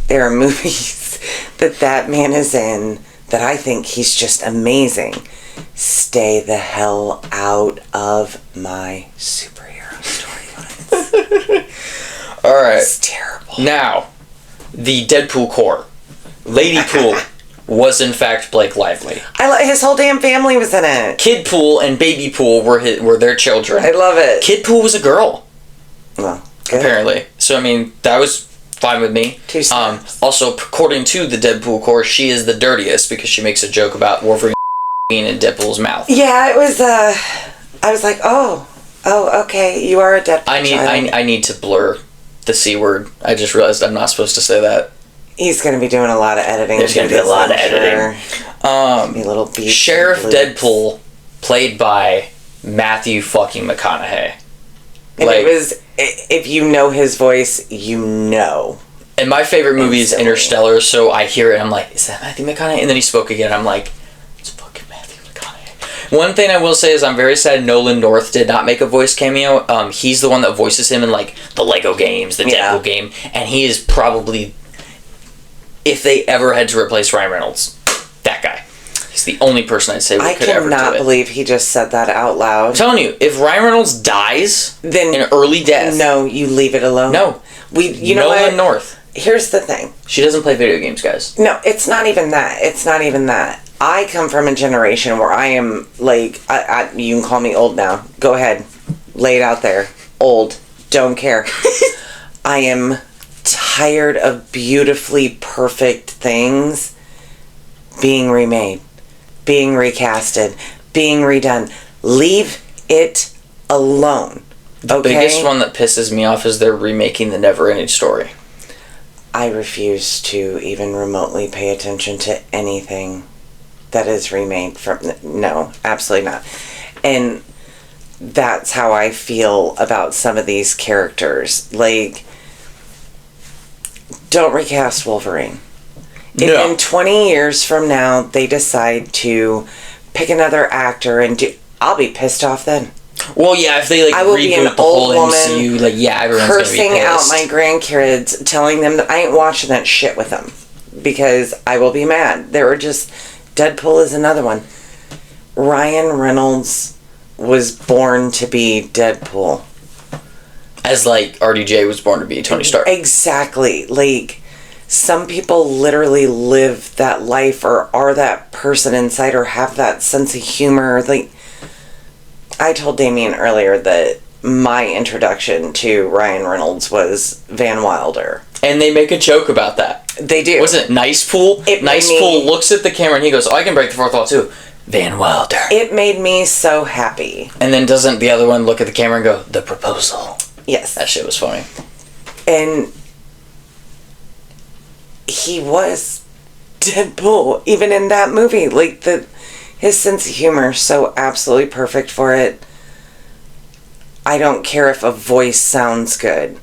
B: There are movies that man is in that I think he's just amazing. Stay the hell out of my superhero storylines.
A: Alright.
B: It's terrible.
A: Now, the Deadpool core. Lady Pool was in fact Blake Lively.
B: His whole damn family was in it.
A: Kid Pool and Baby Pool were their children.
B: I love it.
A: Kid Pool was a girl.
B: Well, good.
A: Apparently. So, that was fine with me. Also, according to the Deadpool core, she is the dirtiest because she makes a joke about Wolverine being in Deadpool's mouth.
B: Yeah, it was, I was like, oh, okay, you are a Deadpool child.
A: I need to blur the C word. I just realized I'm not supposed to say that.
B: He's going to be doing a lot of editing.
A: There's going to be a lot of editing.
B: Be little beats.
A: Sheriff Deadpool, played by Matthew fucking McConaughey.
B: And it was, if you know his voice, you know.
A: And my favorite movie is Interstellar, so I hear it and I'm like, is that Matthew McConaughey? And then he spoke again, I'm like, it's fucking Matthew McConaughey. One thing I will say is I'm very sad Nolan North did not make a voice cameo. He's the one that voices him in the Lego games, the Deadpool game, and he is probably, if they ever had to replace Ryan Reynolds, that guy. He's the only person I'd say could ever do it. I cannot
B: believe he just said that out loud.
A: I'm telling you, if Ryan Reynolds dies in an early death...
B: No, you leave it alone.
A: No.
B: You know what?
A: Nolan North.
B: Here's the thing.
A: She doesn't play video games, guys.
B: No, it's not even that. I come from a generation where I am, you can call me old now. Go ahead. Lay it out there. Old. Don't care. I am tired of beautifully perfect things being remade, being recasted, being redone. Leave it alone.
A: The biggest one that pisses me off is they're remaking the Never-Ending Story.
B: I refuse to even remotely pay attention to anything that is remade from... No, absolutely not. And that's how I feel about some of these characters. Don't recast Wolverine.
A: No.
B: If in 20 years from now they decide to pick another actor and do... I'll be pissed off then.
A: Well, yeah, if they
B: I will be an
A: reboot the
B: old
A: whole
B: woman
A: MCU, everyone's
B: cursing
A: gonna be pissed.
B: out my grandkids, telling them that I ain't watching that shit with them because I will be mad. There were just... Deadpool is another one. Ryan Reynolds was born to be Deadpool.
A: As RDJ was born to be Tony Stark.
B: Exactly. Some people literally live that life or are that person inside or have that sense of humor. I told Damien earlier that my introduction to Ryan Reynolds was Van Wilder.
A: And they make a joke about that.
B: They do.
A: Wasn't it Nice Pool? Nice Pool looks at the camera and he goes, "Oh, I can break the fourth wall too." Van Wilder.
B: It made me so happy.
A: And then doesn't the other one look at the camera and go, "The proposal"?
B: Yes.
A: That shit was funny.
B: And he was Deadpool, even in that movie. Like, his sense of humor, so absolutely perfect for it. I don't care if a voice sounds good.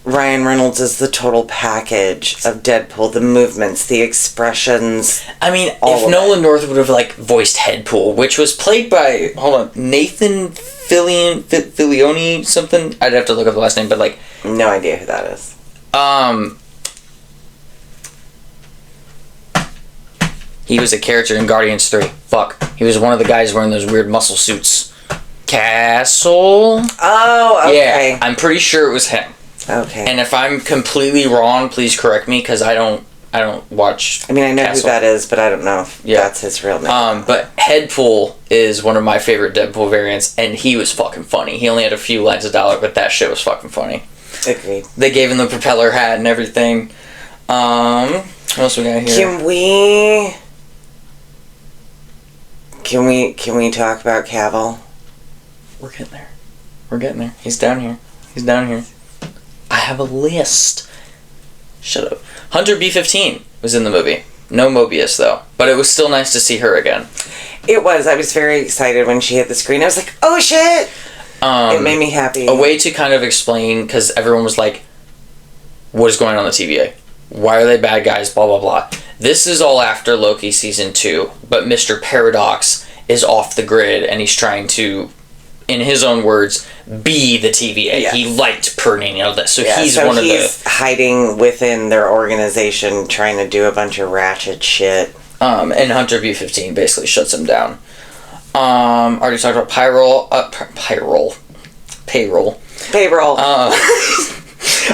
B: Ryan Reynolds is the total package of Deadpool. The movements, the expressions.
A: I mean, if Nolan North would have, like, voiced Headpool, which was played by, Nathan Fillion something? I'd have to look up the last name, but, like...
B: No idea who that is.
A: He was a character in Guardians 3. Fuck. He was one of the guys wearing those weird muscle suits. Castle?
B: Oh, okay.
A: Yeah, I'm pretty sure it was him.
B: Okay.
A: And if I'm completely wrong, please correct me, because I don't watch.
B: I mean, I know
A: Castle.
B: who that is, but I don't know if that's his real name.
A: But Headpool is one of my favorite Deadpool variants, and he was fucking funny. He only had a few lines of dialogue, but that shit was fucking funny.
B: Agreed.
A: They gave him the propeller hat and everything. What else we got here?
B: Can we talk about Cavill?
A: We're getting there. He's down here. I have a list. Shut up. Hunter B-15 was in the movie. No Mobius, though. But it was still nice to see her again.
B: It was. I was very excited when she hit the screen. I was like, oh, shit! It made me happy.
A: A way to kind of explain, because everyone was like, what is going on in the TVA? Why are they bad guys? Blah, blah, blah. This is all after Loki Season 2, but Mr. Paradox is off the grid, and he's trying to, in his own words, be the TVA. Yes. He liked pruning all this. So he's
B: hiding within their organization, trying to do a bunch of ratchet shit.
A: And Hunter B-15 basically shuts him down. Already talked about payroll.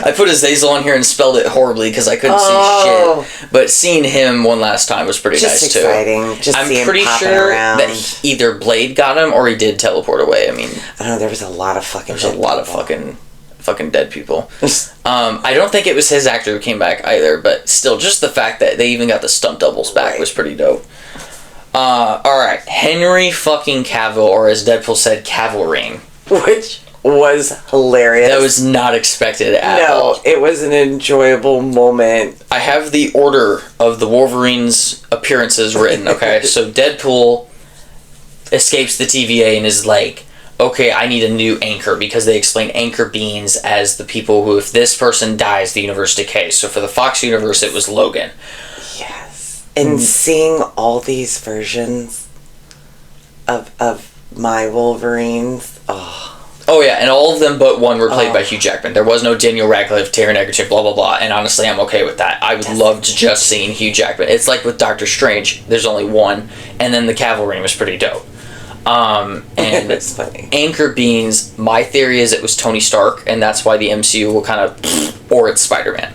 A: I put Azazel on here and spelled it horribly because I couldn't see shit. But seeing him one last time was pretty nice too.
B: Just
A: I'm pretty sure that either Blade got him or he did teleport away. I mean,
B: I don't know. There was a lot of fucking.
A: Fucking dead people. I don't think it was his actor who came back either, but still, just the fact that they even got the stunt doubles back was pretty dope. Alright, Henry fucking Cavill, or as Deadpool said, Cavalrine.
B: Which was hilarious.
A: That was not expected at all.
B: No, it was an enjoyable moment.
A: I have the order of the Wolverine's appearances written, okay? So Deadpool escapes the TVA and is like, okay, I need a new anchor, because they explain anchor beings as the people who, if this person dies, the universe decays. So for the Fox universe, it was Logan.
B: Yes. And seeing all these versions of my Wolverines,
A: Oh yeah, and all of them but one were played by Hugh Jackman. There was no Daniel Radcliffe, Taron Egerton, blah blah blah, and honestly I'm okay with that. I would love to just seeing Hugh Jackman. It's like with Doctor Strange, there's only one, and then the Cavalry was pretty dope. And
B: that's funny.
A: Anchor beings, my theory is it was Tony Stark, and that's why the MCU will kind of, or it's Spider-Man.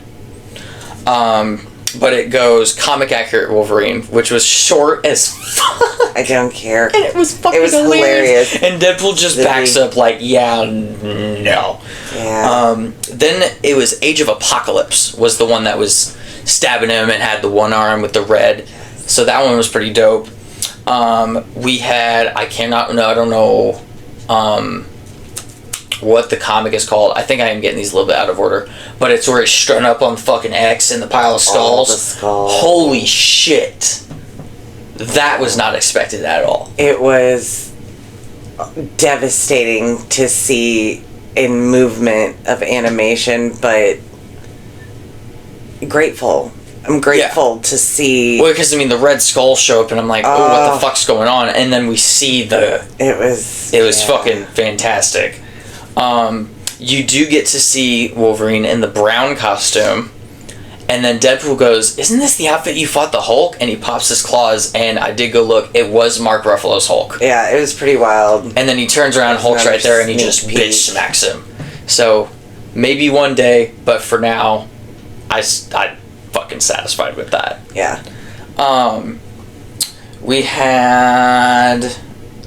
A: But it goes comic accurate Wolverine, which was short as fuck.
B: I don't care.
A: And it was fucking hilarious. And Deadpool just backs up like, yeah, no.
B: Yeah.
A: Then it was Age of Apocalypse was the one that was stabbing him and had the one arm with the red. So that one was pretty dope. We had, I don't know what the comic is called. I think I am getting these a little bit out of order, but it's where he's strutting up on fucking X in the pile of skulls.
B: The skulls.
A: Holy shit. That was not expected at all.
B: It was devastating to see in movement of animation, but grateful. I'm grateful to see.
A: Well, because I mean, the red skulls show up, and I'm like, oh, what the fuck's going on? And then we see
B: It was
A: fucking fantastic. You do get to see Wolverine in the brown costume, and then Deadpool goes, "Isn't this the outfit you fought the Hulk?" And he pops his claws, and I did go look. It was Mark Ruffalo's Hulk.
B: Yeah, it was pretty wild.
A: And then he turns around, Hulk's right there, and he just bitch smacks him. So maybe one day, but for now, I fucking satisfied with that.
B: Yeah.
A: We had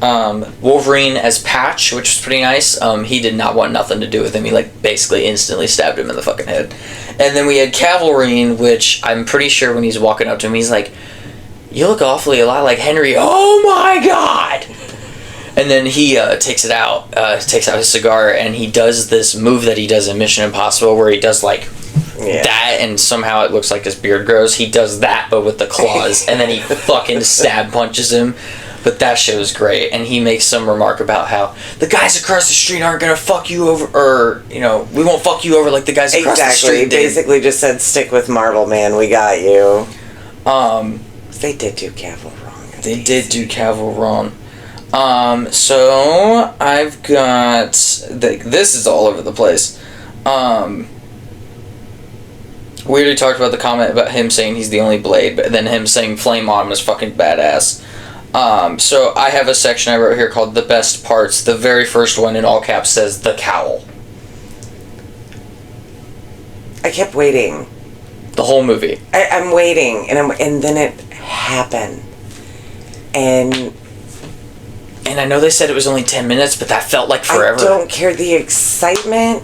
A: Wolverine as Patch, which was pretty nice. He did not want nothing to do with him. He like basically instantly stabbed him in the fucking head. And then we had Cavalrine, which I'm pretty sure when he's walking up to him, he's like, "You look awfully a lot like Henry." Oh my god! And then he takes out his cigar, and he does this move that he does in Mission Impossible, where he does like that, and somehow it looks like his beard grows. He does that, but with the claws, and then he fucking stab punches him. But that shit was great, and he makes some remark about how the guys across the street aren't gonna fuck you over, or we won't fuck you over like the guys across the street did.
B: Basically, just said, "Stick with Marvel, man. We got you." They did do Cavill wrong.
A: They did do Cavill wrong. So I've got this is all over the place. We already talked about the comment about him saying he's the only Blade, but then him saying Flame On was fucking badass. So I have a section I wrote here called The Best Parts. The very first one in all caps says the cowl.
B: I kept waiting.
A: The whole movie.
B: I'm waiting, and then it happened. And
A: I know they said it was only 10 minutes, but that felt like forever.
B: I don't care. The excitement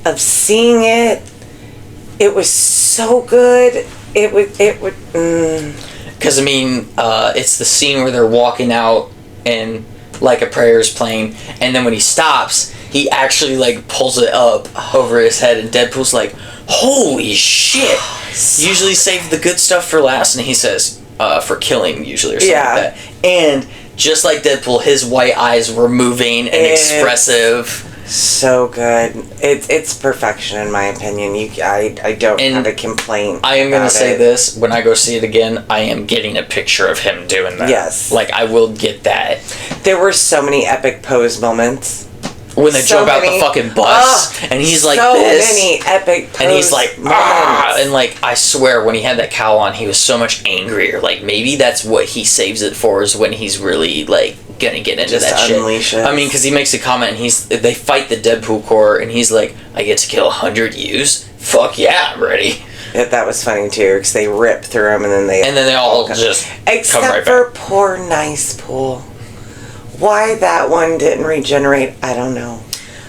B: of seeing it. It was so good. It would.
A: Because, it's the scene where they're walking out and, like, a prayer is playing, and then when he stops, he actually, like, pulls it up over his head, and Deadpool's like, "Holy shit!" Usually save the good stuff for last, and he says, for killing, usually, or something like that. And, just like Deadpool, his white eyes were moving and expressive.
B: So good. It's perfection in my opinion. I don't have a complaint.
A: I am going to say this, when I go see it again, I am getting a picture of him doing that.
B: Yes.
A: Like, I will get that.
B: There were so many epic pose moments.
A: When they jump out the fucking bus, and he's like this.
B: So many epic pose
A: and he's like,
B: moments.
A: And like, I swear, when he had that cowl on, he was so much angrier. Like, maybe that's what he saves it for, is when he's really, like, gonna get into
B: just
A: that
B: unleash
A: shit.
B: it.
A: Because he makes a comment, and they fight the Deadpool Corps, and he's like, "I get to kill 100 U's? Fuck yeah, I'm ready."
B: Yeah, that was funny too, because they rip through them, and then they
A: all just
B: except
A: come right
B: for
A: back.
B: poor Nice Pool. Why that one didn't regenerate, I don't know.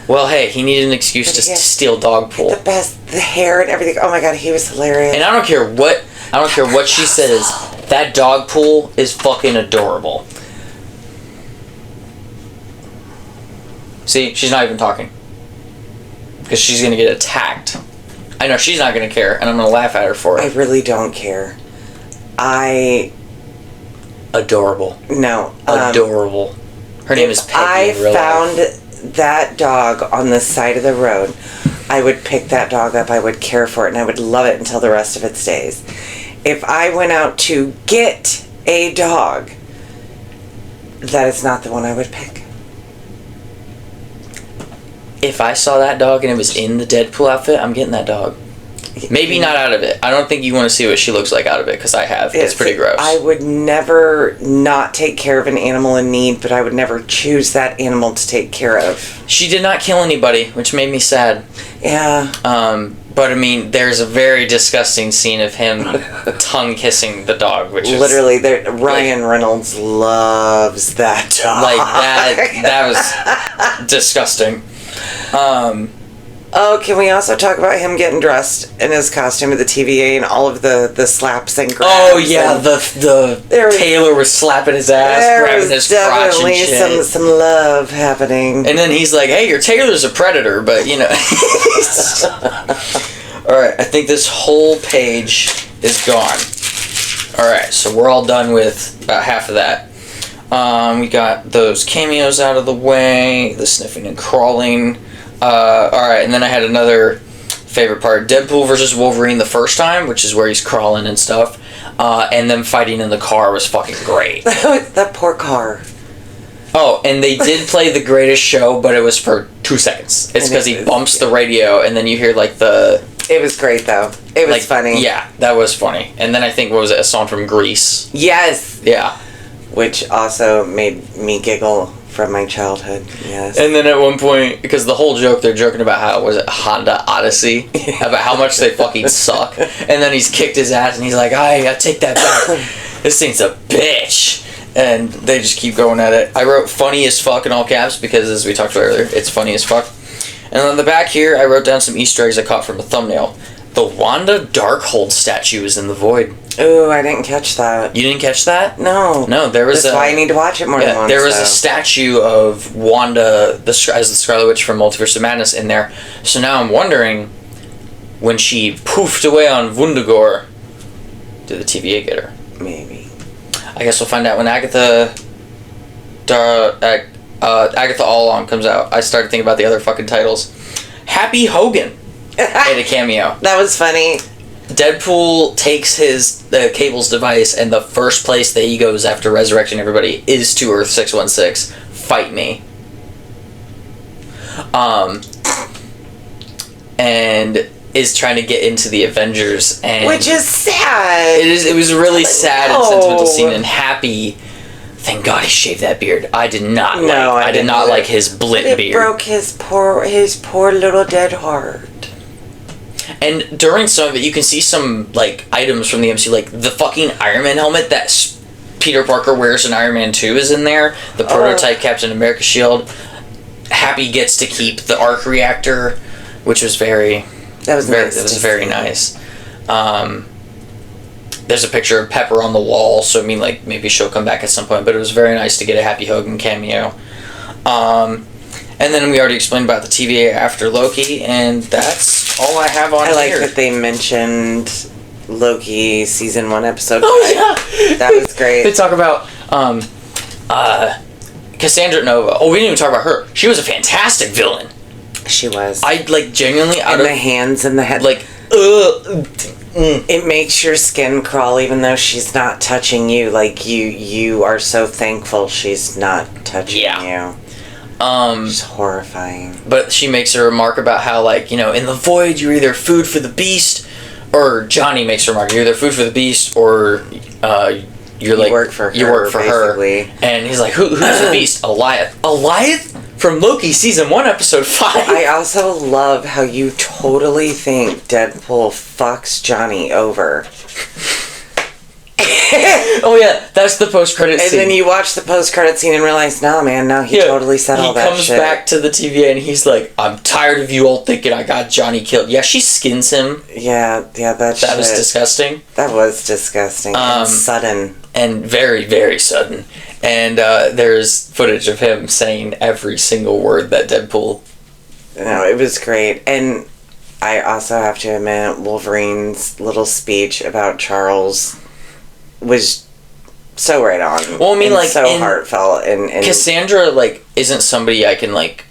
A: Well, hey, he needed an excuse to steal Dog Pool.
B: The hair and everything. Oh my god, he was hilarious.
A: And I don't care what she says. That Dog Pool is fucking adorable. See, she's not even talking. Because she's going to get attacked. I know she's not going to care, and I'm going to laugh at her for it.
B: I really don't care.
A: Adorable.
B: No.
A: Adorable. Her name is Peggy in real life.
B: I found that dog on the side of the road, I would pick that dog up, I would care for it, and I would love it until the rest of its days. If I went out to get a dog, that is not the one I would pick.
A: If I saw that dog and it was in the Deadpool outfit, I'm getting that dog. Maybe not out of it. I don't think you want to see what she looks like out of it, because I have. It's pretty gross.
B: I would never not take care of an animal in need, but I would never choose that animal to take care of.
A: She did not kill anybody, which made me sad.
B: Yeah.
A: But there's a very disgusting scene of him tongue kissing the dog, which is
B: literally Ryan Reynolds loves that dog.
A: Like that was disgusting.
B: Oh, can we also talk about him getting dressed in his costume at the TVA and all of the slaps and grabs?
A: Oh yeah, the Taylor was slapping his ass, grabbing his crotch and shit.
B: Definitely some love happening.
A: And then he's like, "Hey, your Taylor's a predator," but you know. All right, I think this whole page is gone. All right, so we're all done with about half of that. We got those cameos out of the way, the sniffing and crawling. Alright, and then I had another favorite part. Deadpool versus Wolverine the first time, which is where he's crawling and stuff. And them fighting in the car was fucking great.
B: That poor car.
A: Oh, and they did play The Greatest Show, but it was for 2 seconds. It's because he bumps the radio, and then you hear like the...
B: It was great, though. It was funny.
A: Yeah, that was funny. And then I think, what was it, a song from Grease?
B: Yes!
A: Yeah.
B: Which also made me giggle from my childhood, yes.
A: And then at one point, because the whole joke, they're joking about how, was it Honda Odyssey? About how much they fucking suck. And then he's kicked his ass, and he's like, I take that back. This thing's a bitch. and they just keep going at it. I wrote funny as fuck in all caps because, as we talked about earlier, it's funny as fuck. And on the back here, I wrote down some Easter eggs I caught from a thumbnail. The Wanda Darkhold statue is in the void.
B: Ooh, I didn't catch that.
A: You didn't catch that?
B: No.
A: No, there was
B: That's why I need to watch it more than once.
A: There was a statue of Wanda as the Scarlet Witch from Multiverse of Madness in there. So now I'm wondering, when she poofed away on Wundagore, did the TVA get her?
B: Maybe.
A: I guess we'll find out when Agatha All Along comes out. I started thinking about the other fucking titles. Happy Hogan made a cameo.
B: That was funny.
A: Deadpool takes Cable's device, and the first place that he goes after resurrecting everybody is to Earth 616. Fight me. And is trying to get into the Avengers, and
B: which is sad.
A: It was a really sad and sentimental scene, and Happy. Thank God he shaved that beard. I did not like his blit beard.
B: It broke his poor little dead heart.
A: And during some of it, you can see some like items from the MCU, like the fucking Iron Man helmet that Peter Parker wears in Iron Man 2 is in there. The prototype Captain America shield. Happy gets to keep the arc reactor, which was very nice. There's a picture of Pepper on the wall, so I mean, like, maybe she'll come back at some point, but it was very nice to get a Happy Hogan cameo. And then we already explained about the TVA after Loki, and that's all I have on here.
B: I like that they mentioned Loki season 1 episode 5.
A: Oh, yeah!
B: That was great.
A: They talk about Cassandra Nova. Oh, we didn't even talk about her. She was a fantastic villain.
B: She was.
A: I, like, genuinely...
B: the hands and the head.
A: Like,
B: It makes your skin crawl even though she's not touching you. Like, you are so thankful she's not touching you. It's horrifying.
A: But she makes a remark about how, like, you know, in the void, you're either food for the beast, or Johnny makes a remark, you're either food for the beast, or you work for her. And he's like, who's the beast? Alioth. Alioth? From Loki season 1 episode 5.
B: I also love how you totally think Deadpool fucks Johnny over.
A: Oh yeah, that's the post-credit scene.
B: And then you watch the post-credit scene and realize, no man, he totally said all that shit.
A: He comes back to the TVA and he's like, I'm tired of you all thinking I got Johnny killed. Yeah, she skins him.
B: Yeah, that
A: was disgusting.
B: That was disgusting. And sudden.
A: And very, very sudden. And there's footage of him saying every single word that Deadpool...
B: No, it was great. And I also have to admit, Wolverine's little speech about Charles was so right on.
A: Well, I mean, like,
B: so heartfelt. And
A: Cassandra, like, isn't somebody I can, like...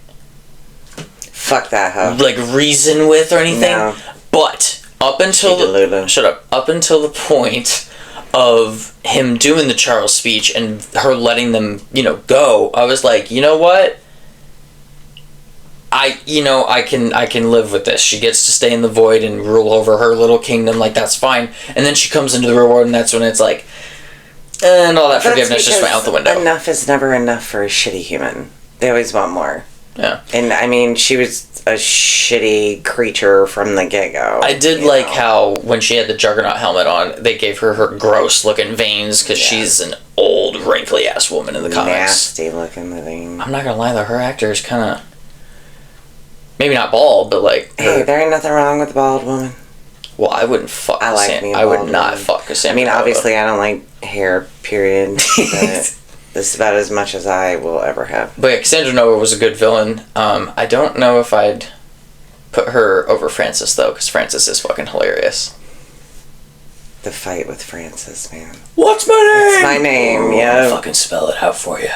B: Fuck that hoe.
A: Like, reason with or anything. No. But up until... Shut up. Up until the point of him doing the Charles speech and her letting them, go, I was like, you know what? I can live with this. She gets to stay in the void and rule over her little kingdom, like, that's fine. And then she comes into the real world, and that's when it's like, and all that forgiveness just went out the window.
B: Enough is never enough for a shitty human. They always want more.
A: Yeah.
B: And, I mean, she was a shitty creature from the get-go.
A: I did like how, when she had the Juggernaut helmet on, they gave her gross-looking veins, because she's an old, wrinkly-ass woman in the comics.
B: Nasty-looking veins.
A: I'm not gonna lie, though, her actor is kind of... Maybe not bald, but like...
B: Hey, there ain't nothing wrong with a bald woman.
A: Well, I wouldn't fuck
B: I
A: would not fuck Cassandra.
B: I mean, obviously, I don't like hair, period. But this is about as much as I will ever have.
A: But yeah, Cassandra Nova was a good villain. I don't know if I'd put her over Francis, though, because Francis is fucking hilarious.
B: The fight with Francis, man.
A: What's my name?
B: What's my name, yeah.
A: I'll fucking spell it out for you.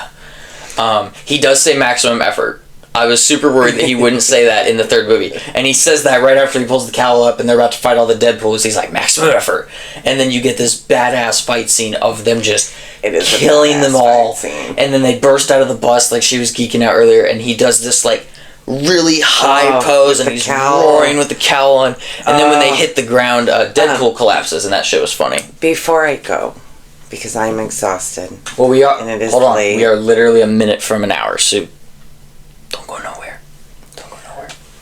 A: He does say maximum effort. I was super worried that he wouldn't say that in the third movie. And he says that right after he pulls the cowl up and they're about to fight all the Deadpools. He's like, maximum effort. And then you get this badass fight scene of them just killing them all. And then they burst out of the bus like she was geeking out earlier. And he does this like really high pose and he's roaring with the cowl on. And then when they hit the ground, Deadpool collapses and that shit was funny.
B: Before I go, because I'm exhausted.
A: Well, we are.
B: And it is
A: hold on.
B: late.
A: We are literally a minute from an hour, so... Don't go nowhere.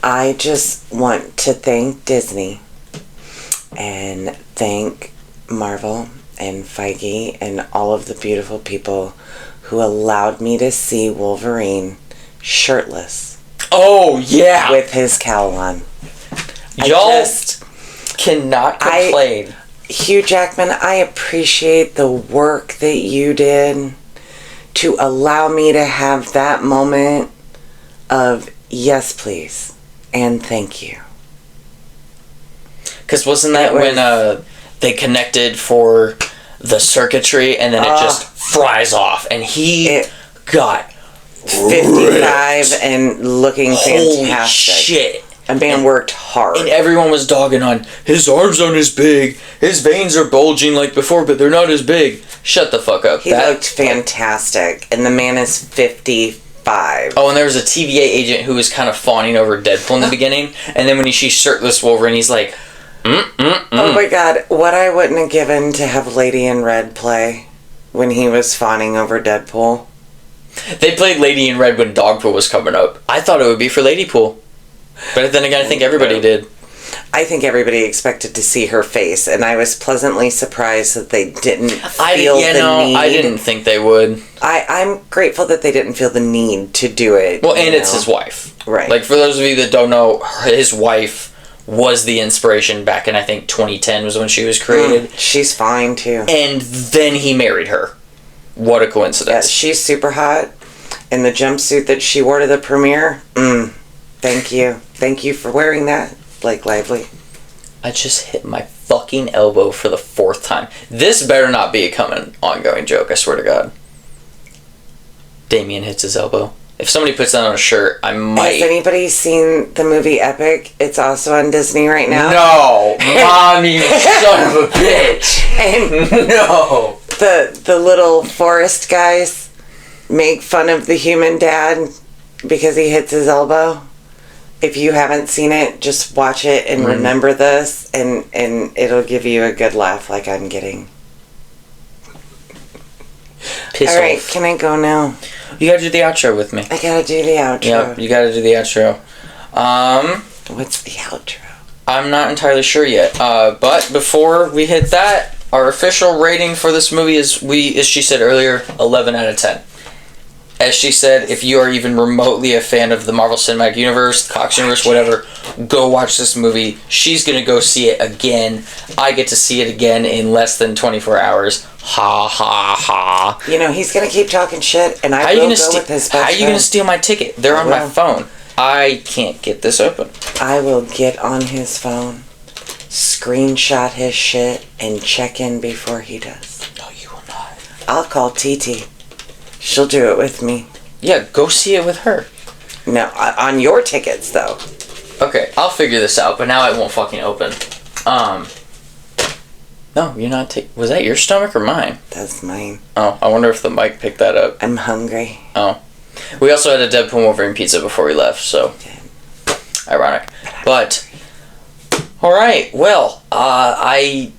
B: I just want to thank Disney and thank Marvel and Feige and all of the beautiful people who allowed me to see Wolverine shirtless.
A: Oh, yeah.
B: With his cowl on.
A: Y'all cannot complain.
B: Hugh Jackman, I appreciate the work that you did to allow me to have that moment of yes, please, and thank you.
A: Because wasn't that when they connected for the circuitry and then it just flies off and he got
B: 55 and looking
A: Holy
B: fantastic.
A: Shit.
B: A man worked hard.
A: And everyone was dogging on, his arms aren't as big, his veins are bulging like before, but they're not as big. Shut the fuck up.
B: He looked fantastic, and the man is 55.
A: Oh, and there was a TVA agent who was kind of fawning over Deadpool in the beginning, and then when he sees shirtless Wolverine, he's like,
B: Oh my god, what I wouldn't have given to have Lady in Red play when he was fawning over Deadpool.
A: They played Lady in Red when Dogpool was coming up. I thought it would be for Ladypool. But then again, I think everybody did.
B: I think everybody expected to see her face, and I was pleasantly surprised that they didn't feel the need.
A: I didn't think they would.
B: I'm grateful that they didn't feel the need to do it.
A: Well, and it's his wife.
B: Right.
A: Like, for those of you that don't know, his wife was the inspiration back in, I think, 2010 was when she was created.
B: She's fine, too.
A: And then he married her. What a coincidence.
B: Yeah, she's super hot. And the jumpsuit that she wore to the premiere, thank you. Thank you for wearing that, Blake Lively.
A: I just hit my fucking elbow for the 4th time. This better not be a ongoing joke, I swear to God. Damien hits his elbow. If somebody puts that on a shirt, I might...
B: Has anybody seen the movie Epic? It's also on Disney right now.
A: No! Mom, you son of a bitch!
B: And
A: no!
B: The little forest guys make fun of the human dad because he hits his elbow. If you haven't seen it, just watch it and remember this, and it'll give you a good laugh like I'm getting.
A: Piss
B: All right,
A: off.
B: can I go now?
A: You gotta do the outro with me.
B: I gotta do the outro.
A: Yep, you gotta do the outro.
B: What's the outro?
A: I'm not entirely sure yet. But before we hit that, our official rating for this movie is, as she said earlier, 11 out of 10. As she said, if you are even remotely a fan of the Marvel Cinematic Universe, Cox Universe, whatever, go watch this movie. She's going to go see it again. I get to see it again in less than 24 hours. Ha, ha, ha.
B: You know, he's going to keep talking shit, and I will go with his best
A: How are you going to steal my ticket? They're on my phone. I can't get this open.
B: I will get on his phone, screenshot his shit, and check in before he does.
A: No, you will not.
B: I'll call TT. She'll do it with me.
A: Yeah, go see it with her.
B: No, on your tickets, though.
A: Okay, I'll figure this out, but now it won't fucking open. No, you're not was that your stomach or mine?
B: That's mine.
A: Oh, I wonder if the mic picked that up.
B: I'm hungry.
A: Oh. We also had a Deadpool Wolverine pizza before we left, so... Ironic. But... Alright, well, I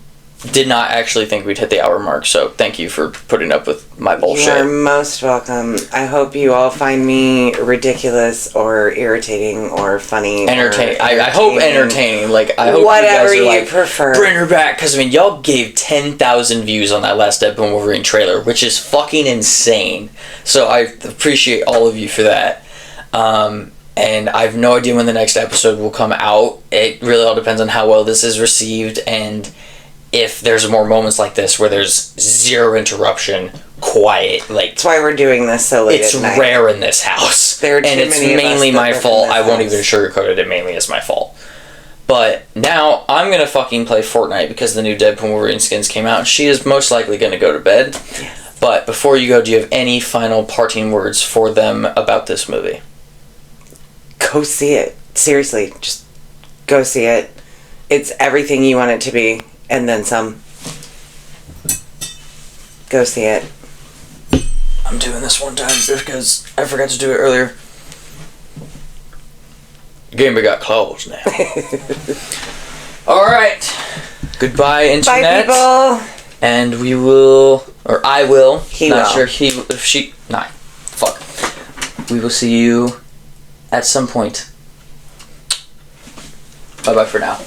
A: did not actually think we'd hit the hour mark, so thank you for putting up with my bullshit.
B: You are most welcome. I hope you all find me ridiculous or irritating or funny.
A: Entertaining. I hope entertaining. Like, I hope
B: whatever
A: you guys are
B: you prefer.
A: Bring her back, because, I mean, y'all gave 10,000 views on that last Deadpool Wolverine trailer, which is fucking insane. So I appreciate all of you for that. And I have no idea when the next episode will come out. It really all depends on how well this is received and if there's more moments like this where there's zero interruption, quiet, like...
B: That's why we're doing this so late
A: It's
B: at night.
A: rare in this house.
B: There are too
A: and it's
B: many of us
A: mainly
B: that
A: my
B: live in
A: fault.
B: this
A: I won't
B: house.
A: even sugarcoat it. Mainly it's my fault. But now I'm going to fucking play Fortnite because the new Deadpool Wolverine skins came out. She is most likely going to go to bed.
B: Yes.
A: But before you go, do you have any final parting words for them about this movie?
B: Go see it. Seriously, just go see it. It's everything you want it to be, and then some. Go see it.
A: I'm doing this one time because I forgot to do it earlier. Game got closed now. Alright. Goodbye, Internet.
B: Bye, people.
A: And we will, or I will.
B: He
A: not
B: will.
A: sure if she, nah, fuck. We will see you at some point. Bye-bye for now.